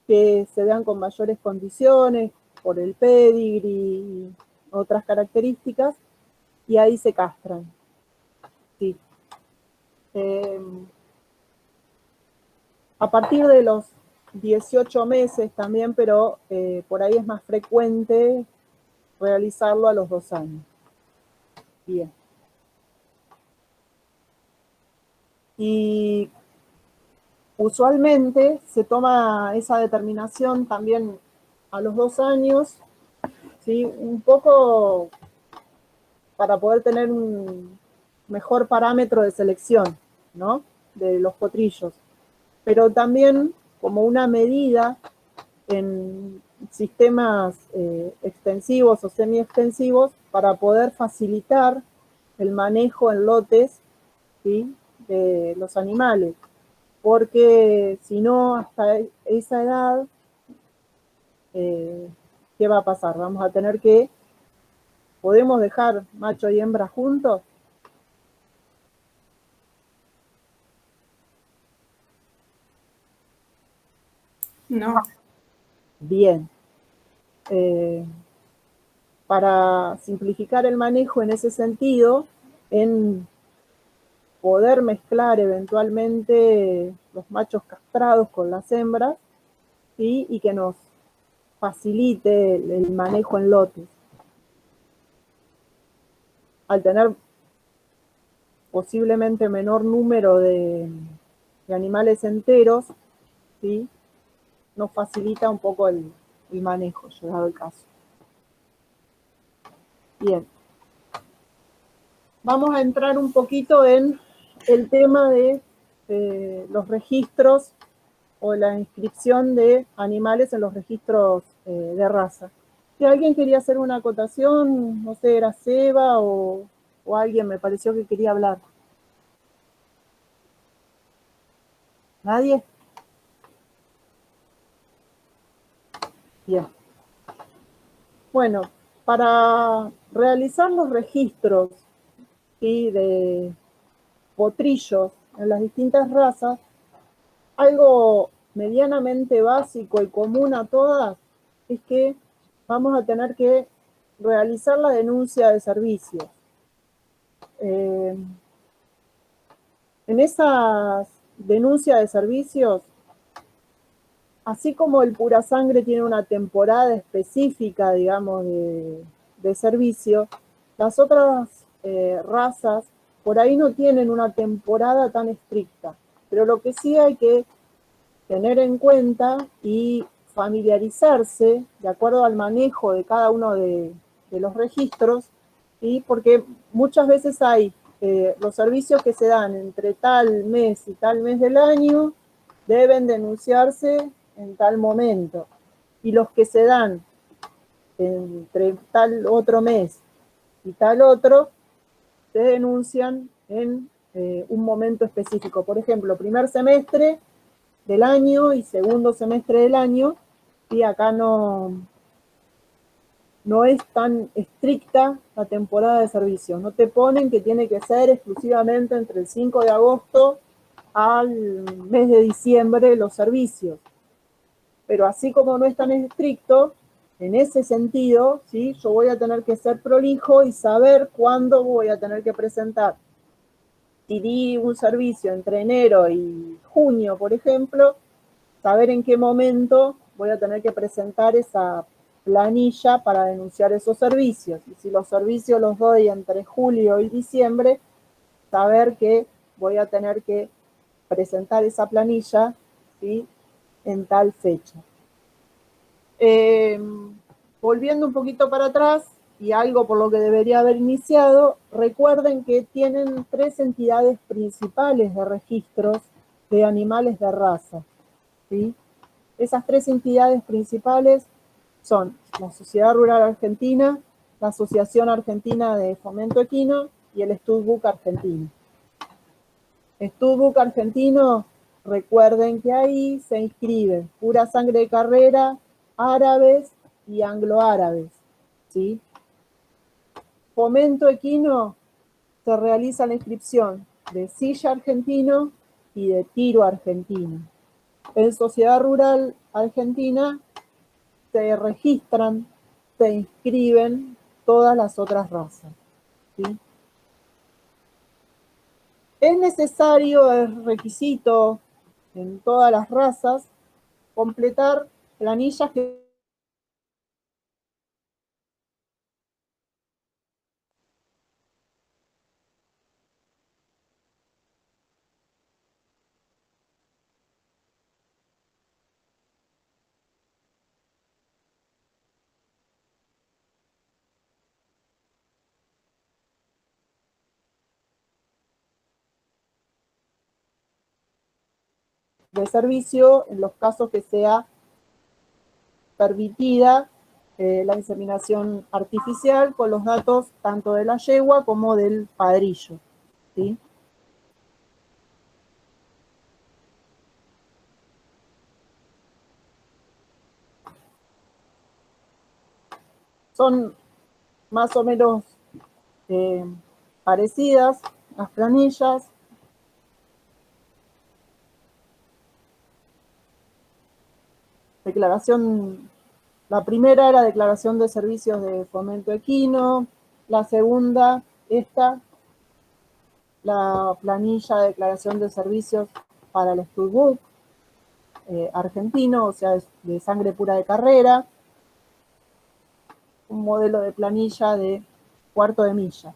que se vean con mayores condiciones, por el pedigrí y otras características, y ahí se castran. Sí. A partir de los 18 meses también, pero por ahí es más frecuente realizarlo a los 2 años. Bien. Y usualmente se toma esa determinación también a los 2 años, ¿sí? Un poco para poder tener un mejor parámetro de selección, ¿no? De los potrillos. Pero también como una medida en sistemas extensivos o semi-extensivos para poder facilitar el manejo en lotes, ¿sí? De los animales. Porque si no, hasta esa edad, ¿qué va a pasar? Vamos a tener que, ¿podemos dejar macho y hembra juntos? No. Bien. Para simplificar el manejo en ese sentido, en poder mezclar eventualmente los machos castrados con las hembras, ¿sí? Y que nos facilite el manejo en lotes. Al tener posiblemente menor número de animales enteros, ¿sí? Nos facilita un poco el manejo, llegado el caso. Bien. Vamos a entrar un poquito en el tema de los registros o la inscripción de animales en los registros de raza. Si alguien quería hacer una acotación, no sé, era Seba o alguien me pareció que quería hablar. ¿Nadie? Bien. Bueno, para realizar los registros, ¿sí? De potrillos en las distintas razas, algo medianamente básico y común a todas es que vamos a tener que realizar la denuncia de servicios. En esas denuncias de servicios, así como el pura sangre tiene una temporada específica, digamos, de servicio, las otras razas por ahí no tienen una temporada tan estricta. Pero lo que sí hay que tener en cuenta y familiarizarse de acuerdo al manejo de cada uno de los registros, ¿sí? Porque muchas veces hay los servicios que se dan entre tal mes y tal mes del año deben denunciarse en tal momento, y los que se dan entre tal otro mes y tal otro se denuncian en un momento específico. Por ejemplo, primer semestre del año y segundo semestre del año, y acá no es tan estricta la temporada de servicios. No te ponen que tiene que ser exclusivamente entre el 5 de agosto al mes de diciembre los servicios. Pero así como no es tan estricto, en ese sentido, ¿sí? Yo voy a tener que ser prolijo y saber cuándo voy a tener que presentar. Si di un servicio entre enero y junio, por ejemplo, saber en qué momento voy a tener que presentar esa planilla para denunciar esos servicios. Y si los servicios los doy entre julio y diciembre, saber que voy a tener que presentar esa planilla, ¿sí? En tal fecha. Volviendo un poquito para atrás, y algo por lo que debería haber iniciado, recuerden que tienen 3 entidades principales de registros de animales de raza, ¿sí? Esas 3 entidades principales son la Sociedad Rural Argentina, la Asociación Argentina de Fomento Equino y el Studbook Argentino. Studbook Argentino, recuerden que ahí se inscriben pura sangre de carrera, árabes y angloárabes, ¿sí? Fomento Equino, se realiza la inscripción de silla argentino y de tiro argentino. En Sociedad Rural Argentina se registran, se inscriben todas las otras razas, ¿sí? Es necesario, es requisito en todas las razas, completar planillas que de servicio en los casos que sea permitida la inseminación artificial con los datos tanto de la yegua como del padrillo, ¿sí? Son más o menos parecidas las planillas. Declaración, la primera era declaración de servicios de fomento equino, la segunda, la planilla de declaración de servicios para el Studbook argentino, o sea, de sangre pura de carrera, un modelo de planilla de cuarto de milla.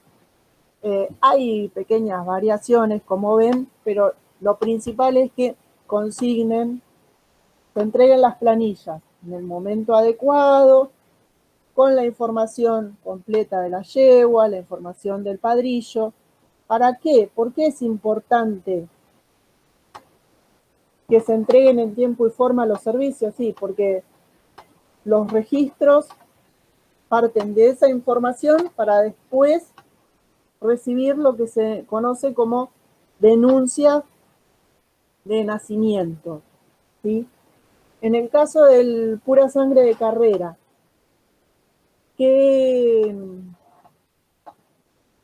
Hay pequeñas variaciones, como ven, pero lo principal es que consignen, se entreguen las planillas en el momento adecuado, con la información completa de la yegua, la información del padrillo. ¿Para qué? ¿Por qué es importante que se entreguen en tiempo y forma los servicios? Sí, porque los registros parten de esa información para después recibir lo que se conoce como denuncia de nacimiento, ¿sí? En el caso del pura sangre de carrera, ¿qué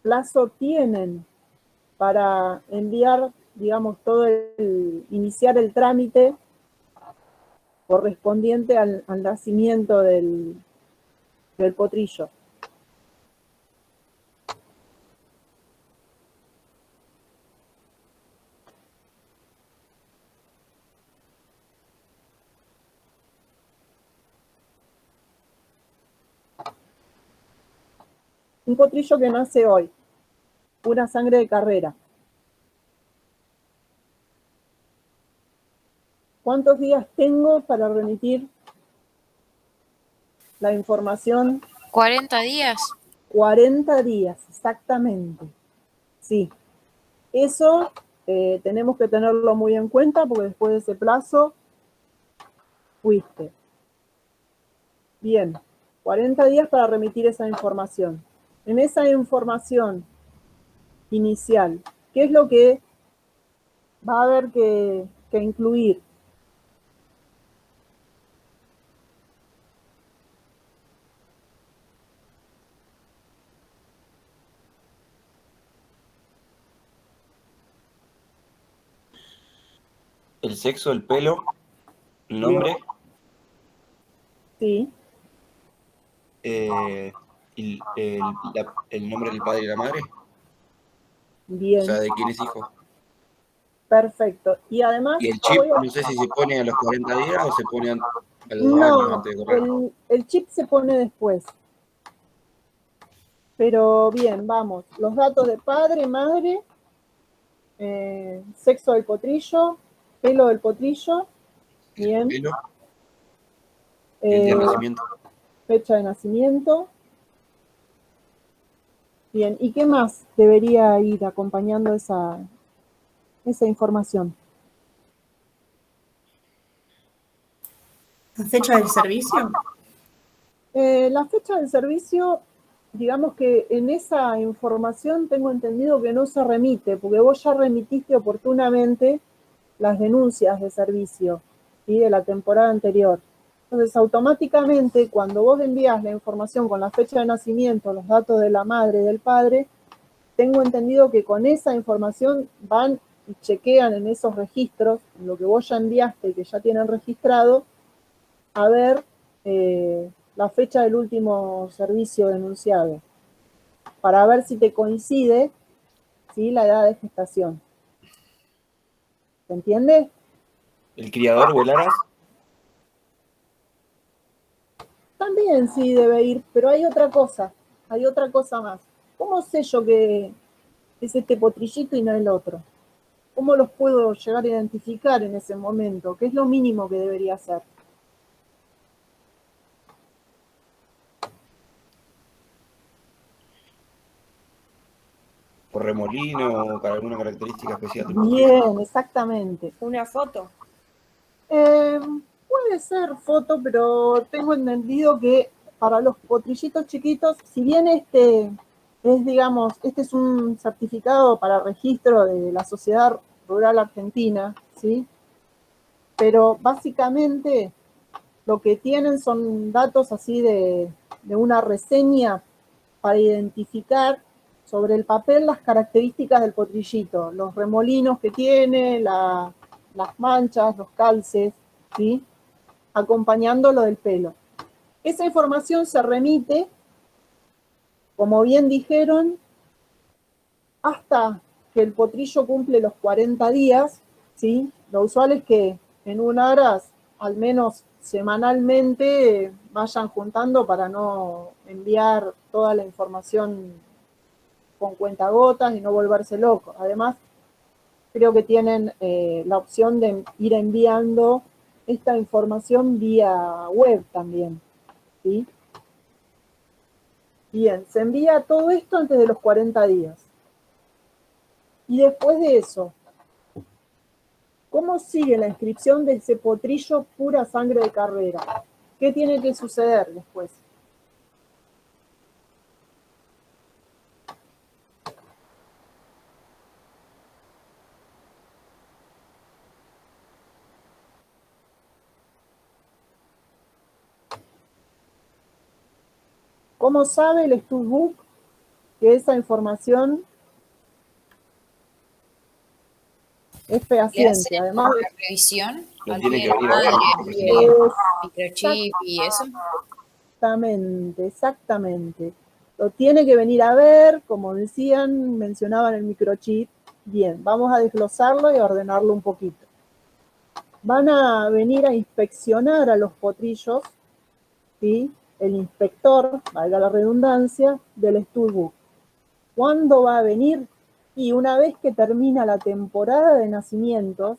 plazo tienen para enviar, digamos, iniciar el trámite correspondiente al nacimiento del potrillo? Un potrillo que nace hoy, pura sangre de carrera. ¿Cuántos días tengo para remitir la información? 40 días. 40 días, exactamente. Sí. Eso tenemos que tenerlo muy en cuenta porque después de ese plazo, fuiste. Bien, 40 días para remitir esa información. En esa información inicial, ¿qué es lo que va a haber que incluir? El sexo, el pelo, el nombre. Sí, ¿Y el nombre del padre y la madre? O bien, sea, ¿de quién es hijo? perfecto. Y además, Y el chip, no sé si se pone a los 40 días o se pone a los 2 años no, antes de correr. el chip se pone después. Pero bien, vamos. Los datos de padre, madre, sexo del potrillo, pelo del potrillo, bien, Pelo, y el día de nacimiento. fecha de nacimiento, bien. ¿Y qué más debería ir acompañando esa información? ¿La fecha del servicio? La fecha del servicio, digamos que en esa información tengo entendido que no se remite, porque vos ya remitiste oportunamente las denuncias de servicio, ¿sí? De la temporada anterior. Entonces, automáticamente, cuando vos envías la información con la fecha de nacimiento, los datos de la madre y del padre, tengo entendido que con esa información van y chequean en esos registros, en lo que vos ya enviaste, que ya tienen registrado, a ver la fecha del último servicio denunciado, para ver si te coincide, ¿sí? La edad de gestación. ¿Se entiende? ¿El criador o el aras? También sí debe ir, pero hay otra cosa más. ¿Cómo sé yo que es este potrillito y no el otro? ¿Cómo los puedo llegar a identificar en ese momento? ¿Qué es lo mínimo que debería hacer? ¿Por remolino o con alguna característica especial del potrillo? Bien, exactamente. Una foto. Puede ser foto, pero tengo entendido que para los potrillitos chiquitos, si bien este es un certificado para registro de la Sociedad Rural Argentina, ¿sí? Pero básicamente lo que tienen son datos así de una reseña para identificar sobre el papel las características del potrillito, los remolinos que tiene, las manchas, los calces, ¿sí? Acompañando lo del pelo. Esa información se remite, como bien dijeron, hasta que el potrillo cumple los 40 días, ¿sí? Lo usual es que en un aras, al menos semanalmente, vayan juntando para no enviar toda la información con cuentagotas y no volverse loco. Además, creo que tienen la opción de ir enviando esta información vía web también, ¿sí? Bien, se envía todo esto antes de los 40 días. Y después de eso, ¿cómo sigue la inscripción de ese potrillo pura sangre de carrera? ¿Qué tiene que suceder después? ¿Cómo sabe el Studbook que esa información es ¿Le fehaciente? hacen Además, una revisión Lo al tiene pie que de la venir a ver madre, el profesional. microchip y eso? exactamente. Lo tiene que venir a ver, como decían, mencionaban el microchip. Bien, vamos a desglosarlo y a ordenarlo un poquito. Van a venir a inspeccionar a los potrillos, ¿sí? El inspector, valga la redundancia, del Studbook. ¿Cuándo va a venir? Y una vez que termina la temporada de nacimientos,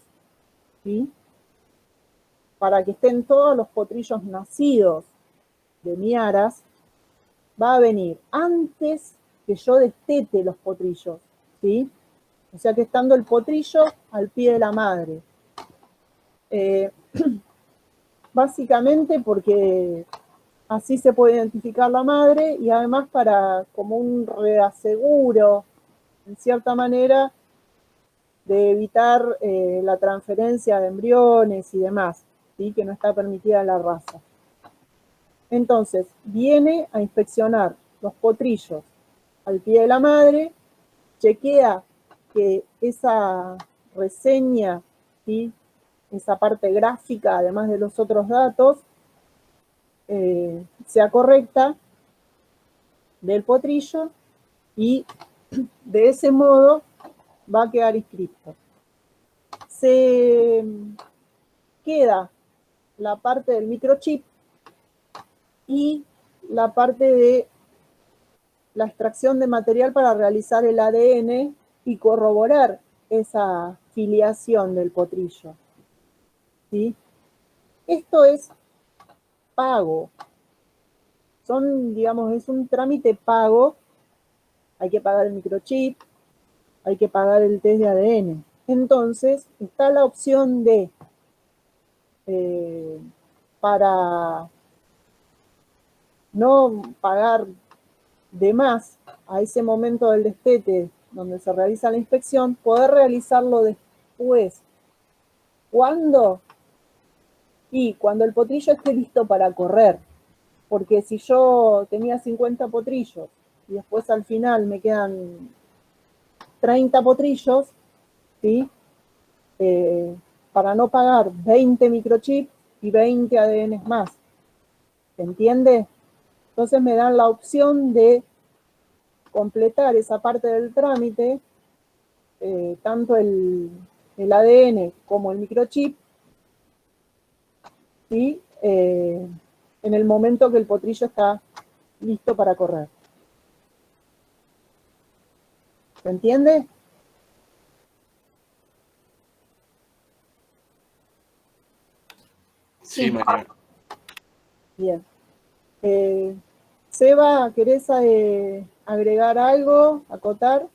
¿sí? Para que estén todos los potrillos nacidos de mi aras, va a venir antes que yo destete los potrillos, ¿sí? O sea que estando el potrillo al pie de la madre. Básicamente porque así se puede identificar la madre y además para como un reaseguro, en cierta manera, de evitar la transferencia de embriones y demás, ¿sí? Que no está permitida en la raza. Entonces, viene a inspeccionar los potrillos al pie de la madre, chequea que esa reseña, ¿sí? Esa parte gráfica, además de los otros datos, sea correcta del potrillo y de ese modo va a quedar inscrito. Se queda la parte del microchip y la parte de la extracción de material para realizar el ADN y corroborar esa filiación del potrillo. ¿Sí? Esto es pago. Digamos, es un trámite pago. Hay que pagar el microchip, hay que pagar el test de ADN. Entonces, está la opción de, para no pagar de más a ese momento del destete donde se realiza la inspección, poder realizarlo después. ¿Cuándo? Y cuando el potrillo esté listo para correr. Porque si yo tenía 50 potrillos y después al final me quedan 30 potrillos, ¿sí? Para no pagar 20 microchips y 20 ADNs más. ¿Se entiende? Entonces me dan la opción de completar esa parte del trámite, tanto el ADN como el microchip, ¿sí? En el momento que el potrillo está listo para correr. ¿Se entiende? Sí, Mariana. Bien. Seba, ¿querés agregar algo, acotar?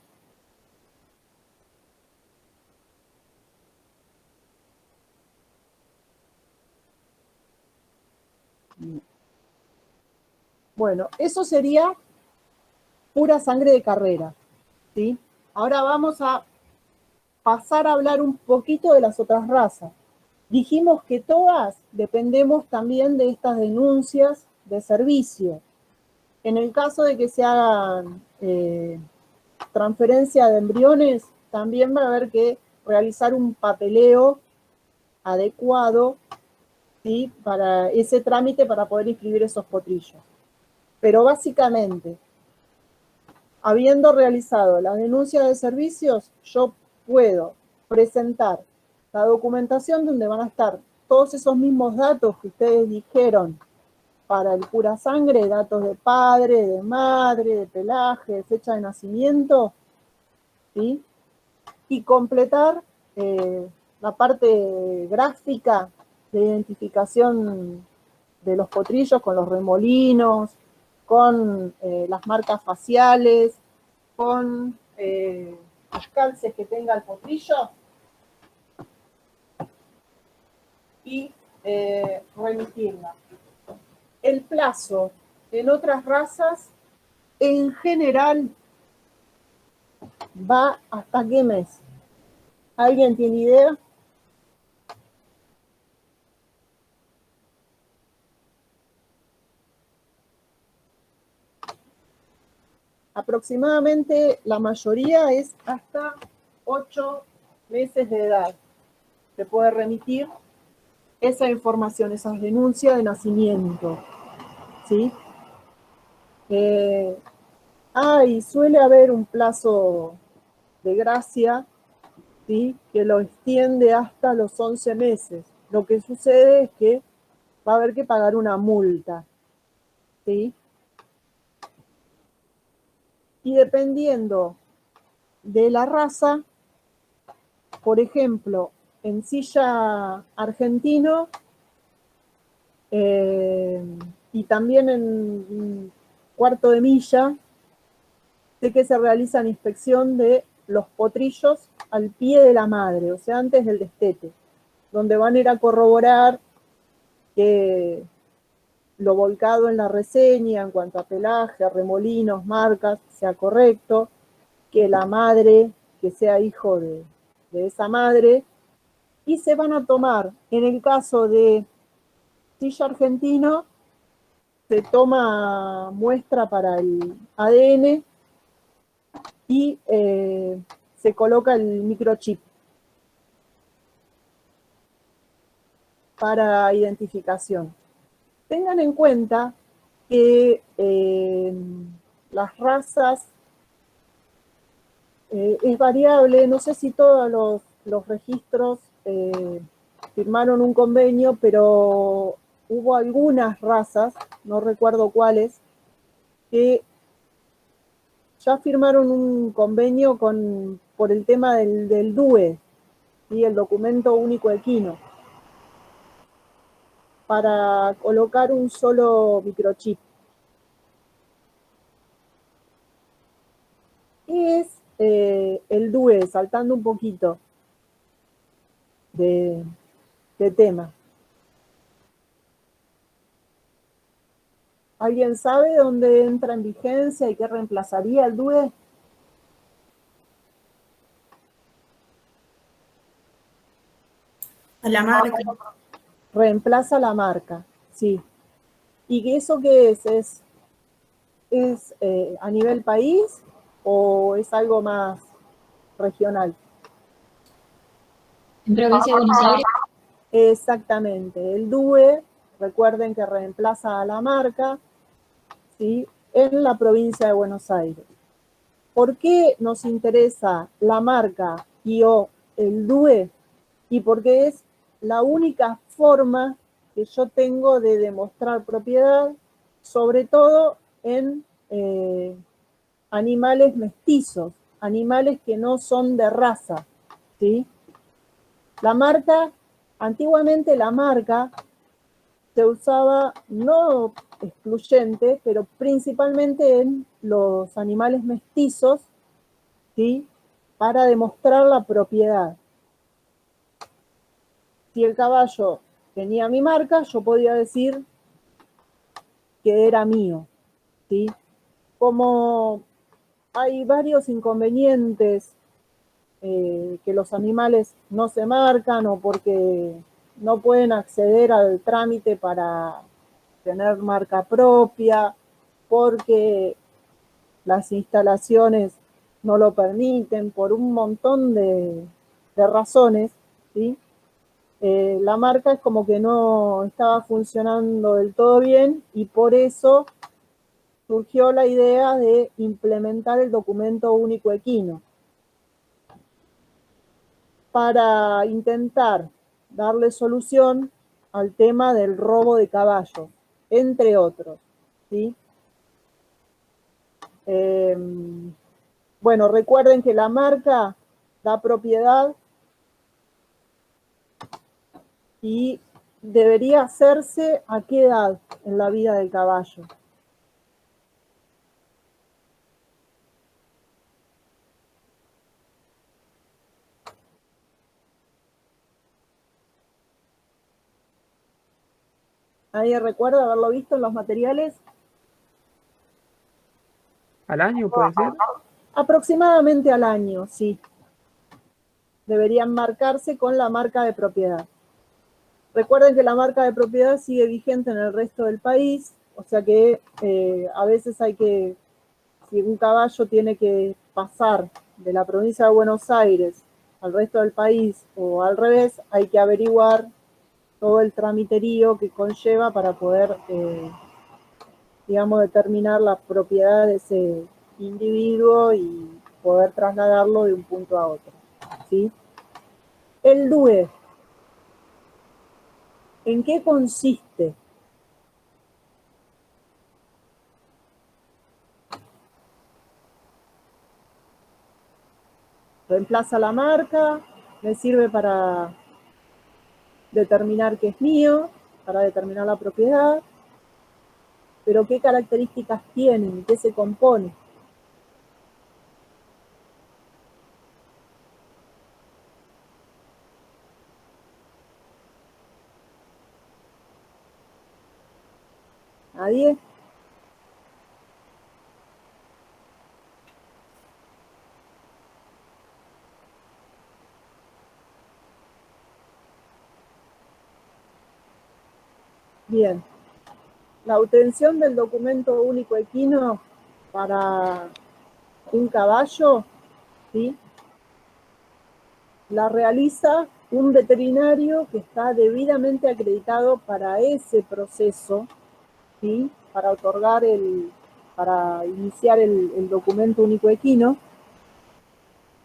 Bueno, eso sería pura sangre de carrera, ¿sí? Ahora vamos a pasar a hablar un poquito de las otras razas. Dijimos que todas dependemos también de estas denuncias de servicio. En el caso de que se hagan transferencia de embriones, también va a haber que realizar un papeleo adecuado, ¿sí? Para ese trámite para poder inscribir esos potrillos. Pero básicamente, habiendo realizado la denuncia de servicios, yo puedo presentar la documentación donde van a estar todos esos mismos datos que ustedes dijeron para el pura sangre, datos de padre, de madre, de pelaje, de fecha de nacimiento, ¿sí? Y completar la parte gráfica de identificación de los potrillos con los remolinos, con las marcas faciales, con los calces que tenga el potrillo y remitirla. El plazo en otras razas, en general, va hasta qué mes. ¿Alguien tiene idea? Aproximadamente la mayoría es hasta 8 meses de edad. Se puede remitir esa información, esas denuncias de nacimiento, ¿sí? Y suele haber un plazo de gracia, ¿sí? Que lo extiende hasta los 11 meses. Lo que sucede es que va a haber que pagar una multa, ¿sí? Y dependiendo de la raza, por ejemplo, en silla argentino y también en cuarto de milla, sé que se realiza la inspección de los potrillos al pie de la madre, o sea, antes del destete, donde van a ir a corroborar que lo volcado en la reseña en cuanto a pelaje, a remolinos, marcas, sea correcto, que la madre, que sea hijo de esa madre, y se van a tomar, en el caso de silla argentino, se toma muestra para el ADN y se coloca el microchip para identificación. Tengan en cuenta que las razas es variable, no sé si todos los registros firmaron un convenio, pero hubo algunas razas, no recuerdo cuáles, que ya firmaron un convenio por el tema del DUE, ¿sí? El documento único equino, para colocar un solo microchip. ¿Qué es el DUE? Saltando un poquito de tema. ¿Alguien sabe dónde entra en vigencia y qué reemplazaría el DUE? A la marca. Reemplaza la marca, sí. ¿Y eso qué es? ¿Es a nivel país o es algo más regional? En provincia de Buenos Aires. Exactamente. El DUE, recuerden que reemplaza a la marca, ¿sí? En la provincia de Buenos Aires. ¿Por qué nos interesa la marca y o el DUE? Y porque es la única forma que yo tengo de demostrar propiedad, sobre todo en animales mestizos, animales que no son de raza, ¿sí? La marca, antiguamente la marca se usaba no excluyente, pero principalmente en los animales mestizos, ¿sí? Para demostrar la propiedad. Si el caballo tenía mi marca, yo podía decir que era mío, ¿sí? Como hay varios inconvenientes, que los animales no se marcan o porque no pueden acceder al trámite para tener marca propia, porque las instalaciones no lo permiten, por un montón de razones, ¿sí? La marca es como que no estaba funcionando del todo bien y por eso surgió la idea de implementar el documento único equino para intentar darle solución al tema del robo de caballos, entre otros, ¿sí? Bueno, recuerden que la marca da propiedad y debería hacerse a qué edad en la vida del caballo. ¿Nadie recuerda haberlo visto en los materiales? ¿Al año puede ser? Aproximadamente al año, sí. Deberían marcarse con la marca de propiedad. Recuerden que la marca de propiedad sigue vigente en el resto del país, o sea que a veces hay que, si un caballo tiene que pasar de la provincia de Buenos Aires al resto del país o al revés, hay que averiguar todo el tramiterío que conlleva para poder, digamos, determinar la propiedad de ese individuo y poder trasladarlo de un punto a otro, ¿sí? El DUE, ¿en qué consiste? Reemplaza la marca, me sirve para determinar que es mío, para determinar la propiedad, pero ¿qué características tiene? ¿Qué se compone? ¿Nadie? Bien. La obtención del documento único equino para un caballo, ¿sí? La realiza un veterinario que está debidamente acreditado para ese proceso, ¿sí? Para otorgar para iniciar el documento único equino,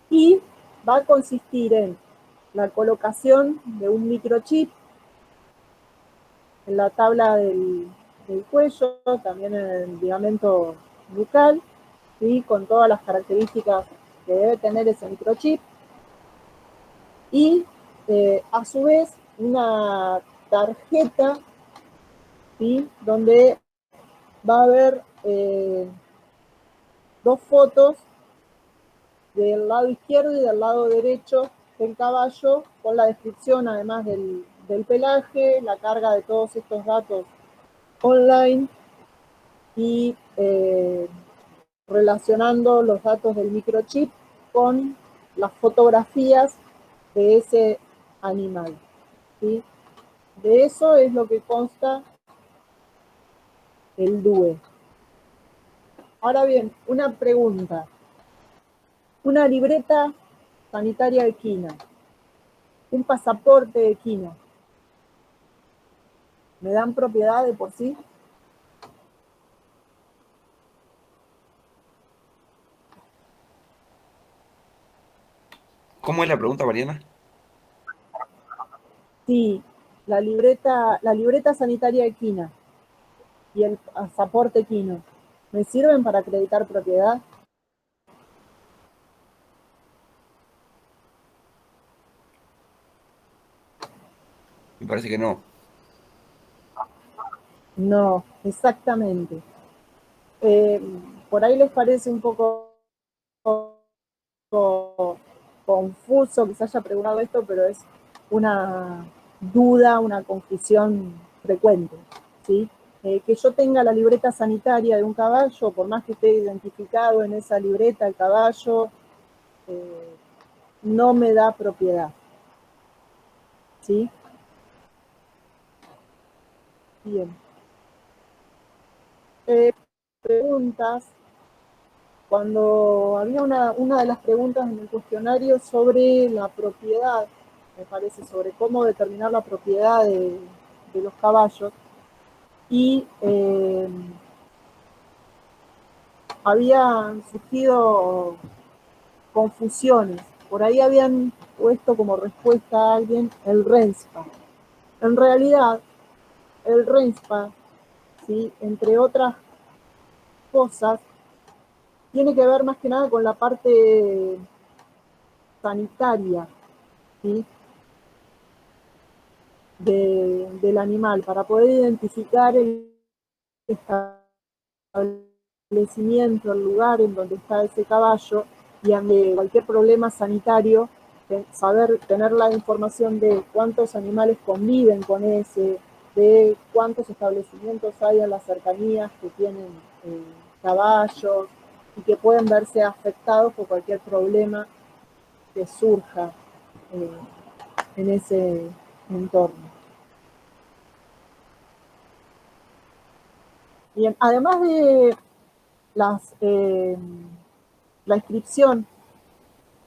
y va a consistir en la colocación de un microchip en la tabla del cuello, también en el ligamento bucal, ¿sí? Con todas las características que debe tener ese microchip, y a su vez una tarjeta, ¿sí? Donde va a haber dos fotos del lado izquierdo y del lado derecho del caballo, con la descripción además del pelaje, la carga de todos estos datos online, y relacionando los datos del microchip con las fotografías de ese animal, ¿sí? De eso es lo que consta el DUE. Ahora bien, una pregunta. Una libreta sanitaria equina, un pasaporte equino, ¿me dan propiedad de por sí? ¿Cómo es la pregunta, Mariana? Sí, la libreta sanitaria equina y el pasaporte equino, ¿me sirven para acreditar propiedad? Me parece que no. No, exactamente. Por ahí les parece un poco confuso que se haya preguntado esto, pero es una duda, una confusión frecuente, ¿sí? Que yo tenga la libreta sanitaria de un caballo, por más que esté identificado en esa libreta el caballo, no me da propiedad, ¿sí? Bien. Preguntas. Cuando había una de las preguntas en el cuestionario sobre la propiedad, me parece, sobre cómo determinar la propiedad de los caballos, y habían surgido confusiones. Por ahí habían puesto como respuesta a alguien el RENSPA. En realidad, el RENSPA, ¿sí? Entre otras cosas, tiene que ver más que nada con la parte sanitaria, ¿sí? Del animal, para poder identificar el establecimiento, el lugar en donde está ese caballo, y ante cualquier problema sanitario, saber, tener la información de cuántos animales conviven con ese, de cuántos establecimientos hay en las cercanías que tienen caballos y que pueden verse afectados por cualquier problema que surja en ese entorno. Bien, además de la inscripción,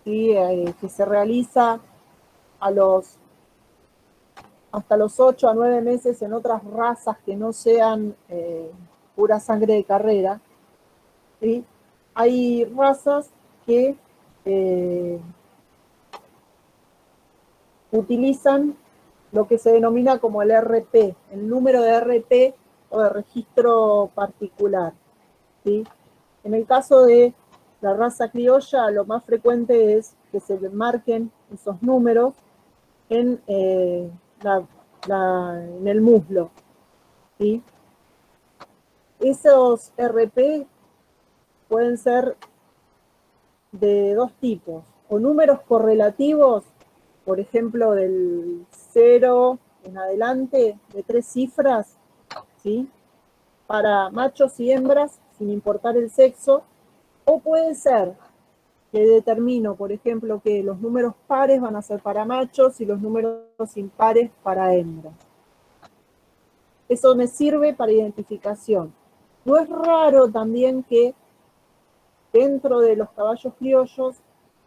¿sí? Que se realiza hasta los 8 a 9 meses en otras razas que no sean pura sangre de carrera, ¿sí? Hay razas que utilizan lo que se denomina como el RP, el número de RP o de registro particular, ¿sí? En el caso de la raza criolla, lo más frecuente es que se marquen esos números en, en el muslo, ¿sí? Esos RP pueden ser de dos tipos, o números correlativos, por ejemplo, del 0 en adelante, de 3 cifras, ¿sí? Para machos y hembras, sin importar el sexo, o puede ser que determino, por ejemplo, que los números pares van a ser para machos y los números impares para hembras. Eso me sirve para identificación. No es raro también que dentro de los caballos criollos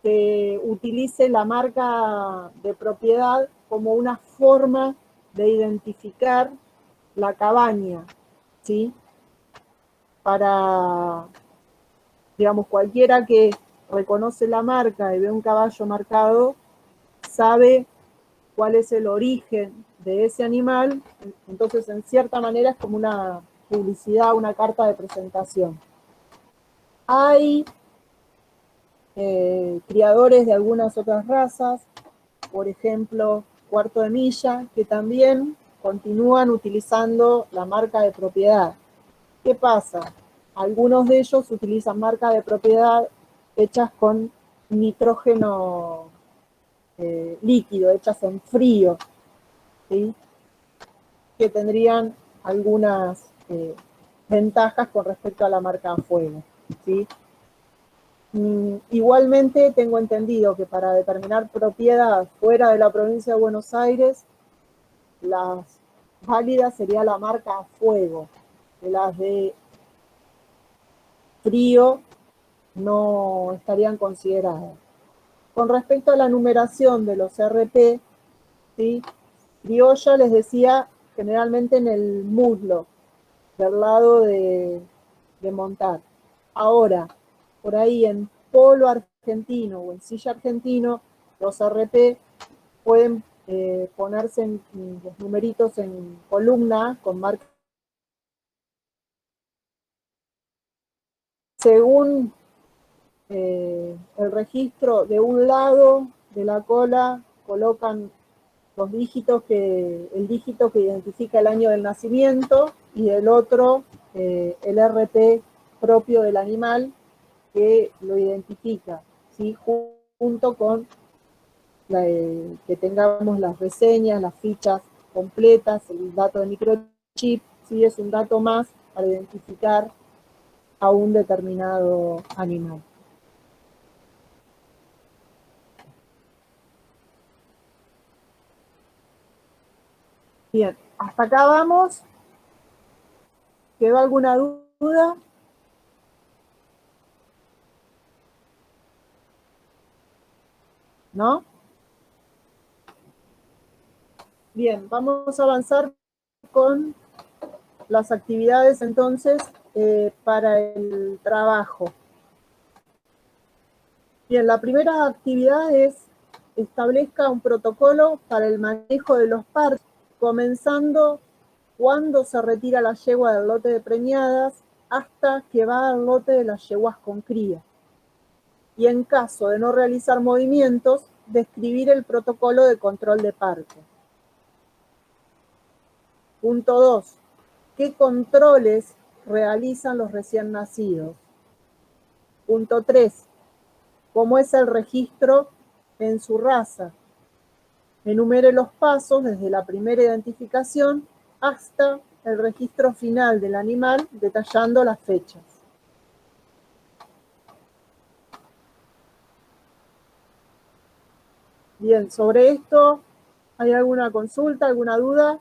se utilice la marca de propiedad como una forma de identificar la cabaña, ¿sí? Para, digamos, cualquiera que reconoce la marca y ve un caballo marcado, sabe cuál es el origen de ese animal, entonces en cierta manera es como una publicidad, una carta de presentación. Hay criadores de algunas otras razas, por ejemplo, Cuarto de Milla, que también continúan utilizando la marca de propiedad. ¿Qué pasa? Algunos de ellos utilizan marca de propiedad hechas con nitrógeno líquido, hechas en frío, ¿sí? Que tendrían algunas ventajas con respecto a la marca a fuego, ¿sí? Igualmente tengo entendido que para determinar propiedad fuera de la provincia de Buenos Aires, las válidas sería la marca a fuego, que las de frío no estarían consideradas. Con respecto a la numeración de los RP, ¿sí? Criolla les decía generalmente en el muslo, del lado de montar. Ahora, por ahí en polo argentino o en silla argentino, los RP pueden ponerse en los numeritos en columna con marca. Según el registro de un lado de la cola, colocan los dígitos el dígito que identifica el año del nacimiento y del otro el RP propio del animal que lo identifica, ¿sí? Junto con que tengamos las reseñas, las fichas completas, el dato de microchip, ¿sí? Es un dato más para identificar a un determinado animal. Bien, hasta acá vamos. ¿Quedó alguna duda? ¿No? Bien, vamos a avanzar con las actividades entonces para el trabajo. Bien, la primera actividad es establezca un protocolo para el manejo de los partos, comenzando cuando se retira la yegua del lote de preñadas hasta que va al lote de las yeguas con cría. Y en caso de no realizar movimientos, describir el protocolo de control de parto. Punto 2. ¿Qué controles realizan los recién nacidos? Punto 3. ¿Cómo es el registro en su raza? Enumere los pasos desde la primera identificación hasta el registro final del animal, detallando las fechas. Bien, sobre esto, ¿hay alguna consulta, alguna duda?